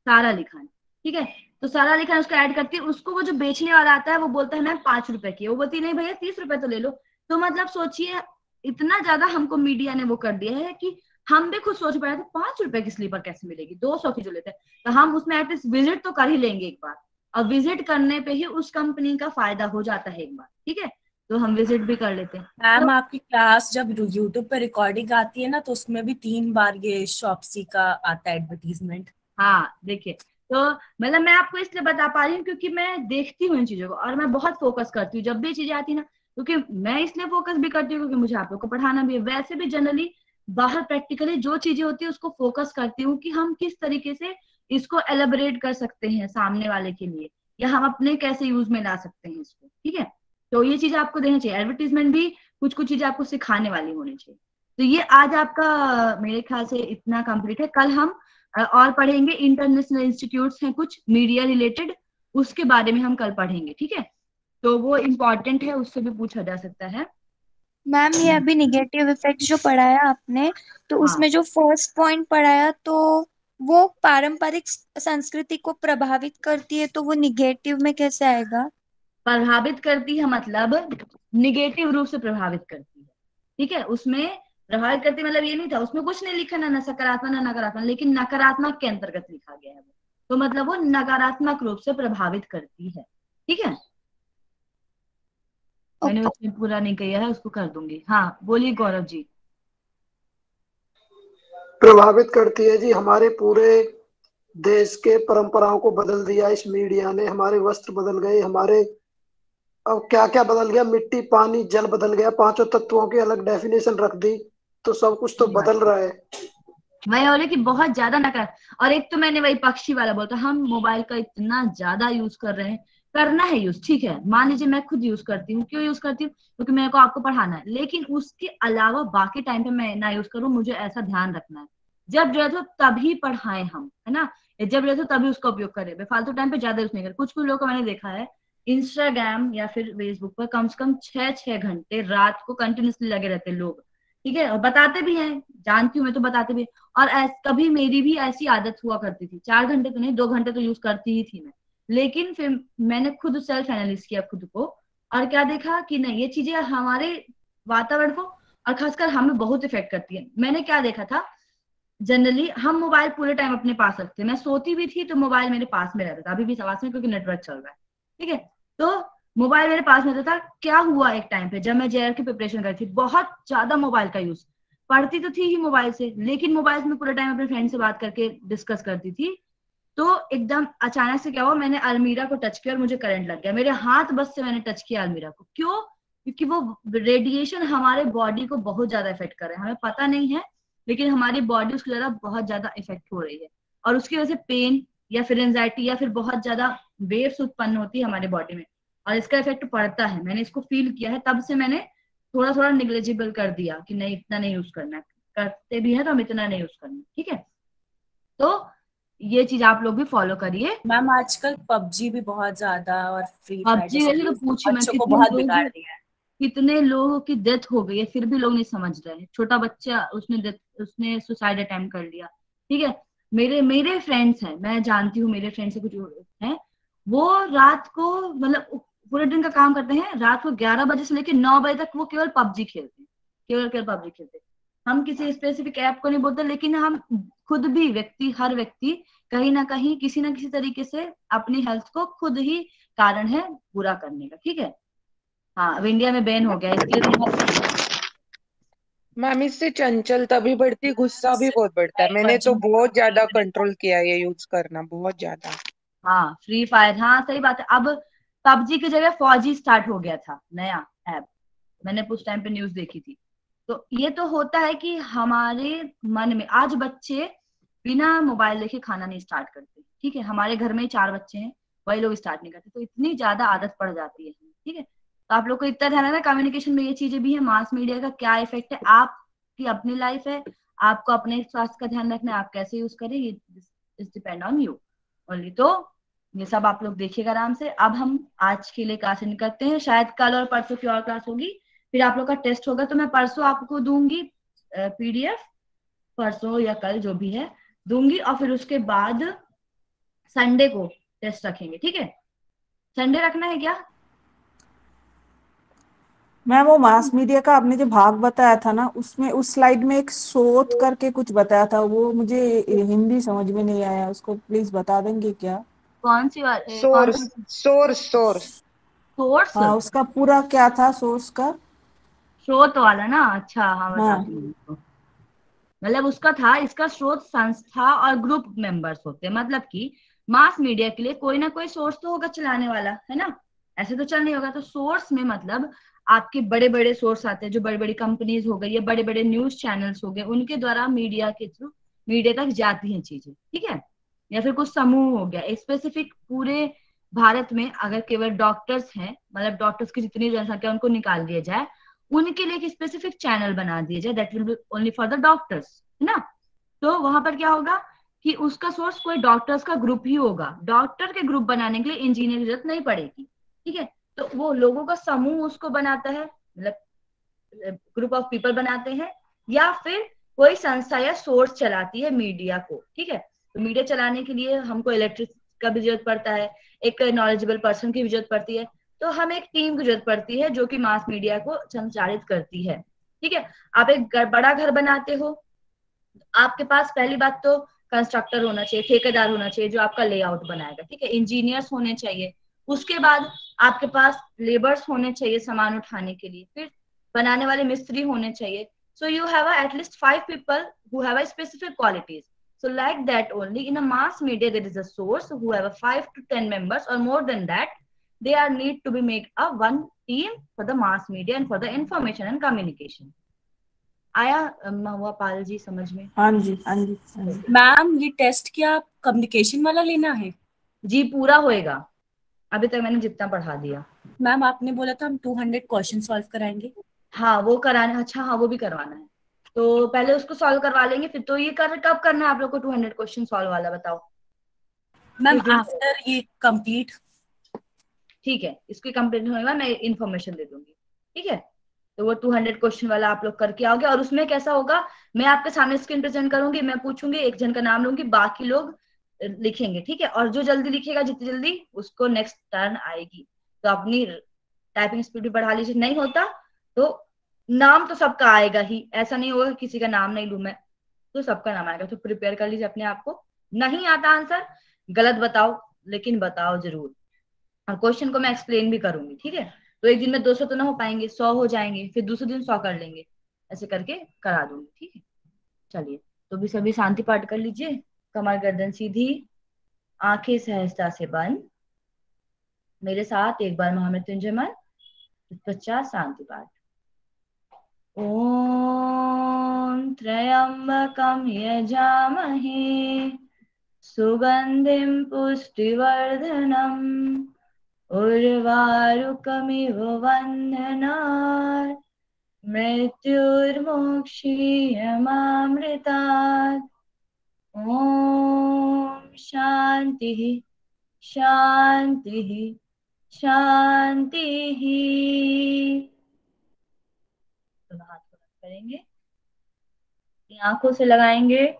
सारा अली खान, ठीक है, तो सारा अली खान उसका ऐड करती है, उसको वो जो बेचने वाला आता है वो बोलता है मैम 5 रुपए की, वो बोलती नहीं भैया 30 रुपए तो ले लो। तो मतलब सोचिए इतना ज्यादा हमको मीडिया ने वो कर दिया है कि हम भी खुद सोच पा रहे थे 5 रुपए की स्लीपर कैसे मिलेगी, 200 की जो लेते हैं, तो हम उसमें एटलीस्ट विजिट तो कर ही लेंगे एक बार, और विजिट करने पे ही उस कंपनी का फायदा हो जाता है एक बार, ठीक है, तो हम विजिट भी कर लेते हैं। मैम आपकी क्लास जब यूट्यूब पे रिकॉर्डिंग आती है ना, तो उसमें भी 3 बार ये शॉप्सी का आता है एडवर्टीजमेंट। हाँ देखिए, तो मतलब मैं आपको इसलिए बता पा रही हूँ क्योंकि मैं देखती हूँ इन चीजों को और मैं बहुत फोकस करती हूँ जब भी चीजें आती है ना, क्योंकि मैं इसलिए फोकस भी करती हूँ क्योंकि मुझे आप लोग को पढ़ाना भी है। वैसे भी जनरली बाहर प्रैक्टिकली जो चीजें होती है उसको फोकस करती हूँ कि हम किस तरीके से इसको एलेबोरेट कर सकते हैं सामने वाले के लिए, या हम अपने कैसे यूज में ला सकते हैं इसको, ठीक है। तो ये चीज आपको देना चाहिए, एडवर्टीजमेंट भी कुछ कुछ चीजें आपको सिखाने वाली होनी चाहिए। तो ये आज आपका मेरे ख्याल से इतना कंप्लीट है। कल हम और पढ़ेंगे, इंटरनेशनल इंस्टीट्यूट्स हैं कुछ मीडिया रिलेटेड, उसके बारे में हम कल पढ़ेंगे, ठीक है, तो वो इम्पोर्टेंट है, उससे भी पूछा जा सकता है। मैम ये अभी निगेटिव इफेक्ट जो पढ़ाया आपने, तो हाँ। उसमें जो फर्स्ट पॉइंट पढ़ाया, तो वो पारंपरिक संस्कृति को प्रभावित करती है, तो वो निगेटिव में कैसे आएगा? प्रभावित करती है मतलब निगेटिव रूप से प्रभावित करती है, ठीक है, उसमें प्रभावित करती मतलब ये नहीं था, उसमें कुछ नहीं लिखा ना सकारात्मक ना नकारात्मक, लेकिन नकारात्मक के अंतर्गत लिखा गया है वो, तो मतलब वो नकारात्मक रूप से प्रभावित करती है, ठीक है। मैंने उसमें पूरा नहीं किया है, उसको कर दूंगी। हाँ बोलिए गौरव जी। प्रभावित करती है जी, हमारे पूरे देश के परंपराओं को बदल दिया इस मीडिया ने, हमारे वस्त्र बदल गए, हमारे अब क्या क्या बदल गया, मिट्टी पानी जल बदल गया, 5 तत्वों की अलग डेफिनेशन रख दी, तो सब कुछ तो बदल रहा है। वही हो रहा है कि बहुत ज्यादा नकार, और एक तो मैंने वही पक्षी वाला बोलता, हम मोबाइल का इतना ज्यादा यूज कर रहे हैं, करना है यूज, ठीक है, मान लीजिए मैं खुद यूज करती हूँ, क्यों यूज करती हूँ, क्योंकि मेरे को आपको पढ़ाना है, लेकिन उसके अलावा बाकी टाइम पे मैं ना यूज करूँ, मुझे ऐसा ध्यान रखना है, जब जरूरत हो तभी पढ़ाएं हम, है ना, जब जरूरत हो तभी उसका उपयोग करें, बेफालतू टाइम पे ज्यादा यूज नहीं करें। कुछ कुछ लोगों को मैंने देखा है इंस्टाग्राम या फिर फेसबुक पर कम से कम 6-6 घंटे रात को कंटिन्यूसली लगे रहते लोग, ठीक है, और बताते भी हैं, जानती हूँ मैं तो बताते भी, और कभी मेरी भी ऐसी आदत हुआ करती थी, 4 घंटे तो नहीं 2 घंटे तो यूज करती ही थी मैं, लेकिन फिर मैंने खुद सेल्फ एनालिसिस किया खुद को, और क्या देखा कि नहीं, ये चीजें हमारे वातावरण को और खासकर हमें बहुत इफेक्ट करती है। मैंने क्या देखा था, जनरली हम मोबाइल पूरे टाइम अपने पास रखते हैं, मैं सोती भी थी तो मोबाइल मेरे पास में रहता था, अभी भी पास में क्योंकि नेटवर्क चल रहा है, ठीक है, तो मोबाइल मेरे पास में रहता था। क्या हुआ एक टाइम पे जब मैं जेआर की प्रिपरेशन कर रही थी, बहुत ज्यादा मोबाइल का यूज, पढ़ती तो थी ही मोबाइल से, लेकिन मोबाइल में पूरे टाइम अपने फ्रेंड से बात करके डिस्कस करती थी, तो एकदम अचानक से क्या हुआ, मैंने अलमीरा को टच किया और मुझे करंट लग गया, मेरे हाथ बस से मैंने टच किया अलमीरा को। क्यों? क्योंकि वो रेडिएशन हमारे बॉडी को बहुत ज्यादा इफेक्ट कर रहा है, हमें पता नहीं है, लेकिन हमारी बॉडी उसके द्वारा बहुत ज्यादा इफेक्ट हो रही है, और उसकी वजह से पेन या फिर एंजाइटी या फिर बहुत ज्यादा वेव्स उत्पन्न होती है हमारे बॉडी में, और इसका इफेक्ट पड़ता है। मैंने इसको फील किया है, तब से मैंने थोड़ा थोड़ा निग्लेजिबल कर दिया कि नहीं इतना नहीं यूज करना, करते भी है तो हम इतना नहीं यूज करना, ठीक है। तो ये चीज आप लोग भी फॉलो करिए। मैम आजकल पबजी भी बहुत ज्यादा और फ्री फायर पबजी वैसे तो पूछिए मैं, बच्चों को बहुत बिगाड़ दिया है, कितने लोगों की डेथ हो गई है, फिर भी लोग नहीं समझ रहे हैं। छोटा बच्चा उसने सुसाइड अटेम्प्ट कर लिया, ठीक है। मेरे फ्रेंड्स हैं, मैं जानती हूँ, मेरे फ्रेंड्स से कुछ हैं, वो रात को मतलब पूरे दिन का काम करते हैं, रात को 11 बजे से लेकर 9 बजे तक वो केवल पबजी खेलते हैं, केवल पबजी खेलते हैं। हम किसी स्पेसिफिक ऐप को नहीं बोलते, लेकिन हम खुद भी हर व्यक्ति कहीं ना कहीं किसी ना किसी तरीके से अपनी हेल्थ को खुद ही कारण है बुरा करने का। ठीक है, हाँ अब इंडिया में बैन हो गया इसके लिए तो मैम इससे चंचलता भी बढ़ती है, गुस्सा भी बहुत बढ़ता है। मैंने तो बहुत ज्यादा कंट्रोल किया है ये यूज करना, बहुत ज्यादा। हाँ फ्री फायर, हाँ सही बात है। अब पबजी की जगह फौजी स्टार्ट हो गया था नया ऐप, मैंने कुछ टाइम पे न्यूज देखी थी। तो ये तो होता है कि हमारे मन में, आज बच्चे बिना मोबाइल देखे खाना नहीं स्टार्ट करते। ठीक है, हमारे घर में 4 बच्चे हैं, वही लोग स्टार्ट नहीं करते, तो इतनी ज्यादा आदत पड़ जाती है। ठीक है, तो आप लोग को इतना ध्यान रखना कम्युनिकेशन में ये चीजें भी है। मास मीडिया का क्या इफेक्ट है, आपकी अपनी लाइफ है, आपको अपने स्वास्थ्य का ध्यान रखना है, आप कैसे यूज करें ये डिपेंड ऑन यू ओनली। तो ये सब आप लोग देखिएगा आराम से। अब हम आज के लिए क्लास एंड करते हैं, शायद कल और परसों की और क्लास होगी, फिर आप लोग का टेस्ट होगा। तो मैं परसों आपको दूंगी पीडीएफ, परसों या कल जो भी है दूंगी, और फिर उसके बाद संडे को टेस्ट रखेंगे। ठीक है, संडे रखना है क्या? मैम वो मास मीडिया का आपने जो भाग बताया था ना, उसमें उस स्लाइड में एक शोध करके कुछ बताया था, वो मुझे हिंदी समझ में नहीं आया, उसको प्लीज बता देंगे क्या? कौन सी बात, कौन सोर्स सा सोर्स सोर्स सोर्स? हाँ उसका पूरा क्या था सोर्स का? स्रोत वाला ना, अच्छा हाँ हाँ बताती हूँ आपको। मतलब उसका था, इसका स्रोत संस्था और ग्रुप मेंबर्स होते हैं। मतलब कि मास मीडिया के लिए कोई ना कोई सोर्स तो होगा चलाने वाला, है ना, ऐसे तो चल नहीं होगा। तो सोर्स में मतलब आपके बड़े बड़े सोर्स आते हैं, जो बड़ी बड़ी कंपनीज हो गई या बड़े बड़े न्यूज चैनल्स हो गए, उनके द्वारा मीडिया के थ्रू मीडिया तक जाती हैं चीजें। ठीक है, या फिर कुछ समूह हो गया स्पेसिफिक, पूरे भारत में अगर केवल डॉक्टर्स हैं, मतलब डॉक्टर्स की जितनी जनसंख्या उनको निकाल दिया जाए, उनके लिए एक स्पेसिफिक चैनल बना दिया जाए, that will be only for the doctors, है ना। तो वहां पर क्या होगा कि उसका सोर्स कोई डॉक्टर्स का ग्रुप ही होगा। डॉक्टर के ग्रुप बनाने के लिए इंजीनियर की जरूरत नहीं पड़ेगी। ठीक है, तो वो लोगों का समूह उसको बनाता है, मतलब ग्रुप ऑफ पीपल बनाते हैं, या फिर कोई संस्था या सोर्स चलाती है मीडिया को। ठीक है, तो मीडिया चलाने के लिए हमको इलेक्ट्रिक का भी जरूरत पड़ता है, एक नॉलेजेबल पर्सन की भी जरूरत पड़ती है, तो हमें एक टीम की जरूरत पड़ती है जो कि मास मीडिया को संचालित करती है। ठीक है, आप एक बड़ा घर बनाते हो, आपके पास पहली बात तो कंस्ट्रक्टर होना चाहिए, ठेकेदार होना चाहिए जो आपका लेआउट बनाएगा। ठीक है, इंजीनियर्स होने चाहिए, उसके बाद आपके पास लेबर्स होने चाहिए सामान उठाने के लिए, फिर बनाने वाले मिस्त्री होने चाहिए। So you have at least 5 people who have a specific qualities. So like that only in a mass media there is a source who have a 5 to 10 members or more than that. They are need to be make a one team for the mass media and for the information and communication. आया महुआ पाल जी समझ में? हाँ जी हाँ जी हाँ जी। Ma'am ये test क्या communication वाला लेना है? जी पूरा होएगा, अभी तक मैंने जितना पढ़ा दिया। मैम आपने बोला था हम 200 क्वेश्चन सॉल्व कराएंगे। हाँ वो कराना, अच्छा हाँ वो भी करवाना है, तो पहले उसको सॉल्व करवा लेंगे, फिर तो ये कब करना है आप लोग को 200 क्वेश्चन सॉल्व वाला बताओ? मैम आफ्टर ये कंप्लीट। ठीक है, इसकी कंप्लीट होगा मैं इन्फॉर्मेशन दे दूंगी। ठीक है, तो वो 200 क्वेश्चन वाला आप लोग करके आओगे, और उसमें कैसा होगा, मैं आपके सामने स्क्रीन प्रेजेंट करूंगी, मैं पूछूंगी, एक जन का नाम लूंगी, बाकी लोग लिखेंगे। ठीक है, और जो जल्दी लिखेगा जितनी जल्दी उसको नेक्स्ट टर्न आएगी। तो अपनी टाइपिंग स्पीड भी बढ़ा लीजिए, नहीं होता तो नाम तो सबका आएगा ही, ऐसा नहीं होगा किसी का नाम नहीं लू मैं, तो सबका नाम आएगा। तो प्रिपेयर कर लीजिए अपने आप को। नहीं आता आंसर गलत बताओ, लेकिन बताओ जरूर, और क्वेश्चन को मैं एक्सप्लेन भी करूंगी। ठीक है, तो एक दिन में 200 तो ना हो पाएंगे, 100 हो जाएंगे, फिर दूसरे दिन 100 कर लेंगे, ऐसे करके करा दूंगी। ठीक है, चलिए तो भी सभी शांति पाठ कर लीजिए, कमर गर्दन सीधी, आंखें सहजता से बंद, मेरे साथ एक बार महामृत्युंजय मंत्र, पश्चात शांति पाठ। ओम त्र्यंबकम यजामहे सुगंधिं पुष्टिवर्धनम् उर्वारुकमिव वन्दनात् मृत्युर्मोक्षीयमामृतात्। ओम शांति शांति शांति। तो हाथ को रख करेंगे, आंखों से लगाएंगे,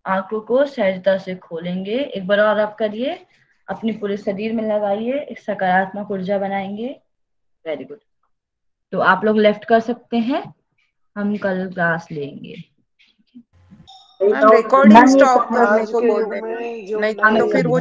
आंखों को सहजता से खोलेंगे, एक बार और आप करिए, अपने पूरे शरीर में लगाइए, एक सकारात्मक ऊर्जा बनाएंगे। Very good. तो आप लोग लेफ्ट कर सकते हैं हम कल क्लास लेंगे। मैम रिकॉर्डिंग मैम ये स्टॉप करने आज को के बोल युग देना, में जो नहीं हम तो नए फिर वो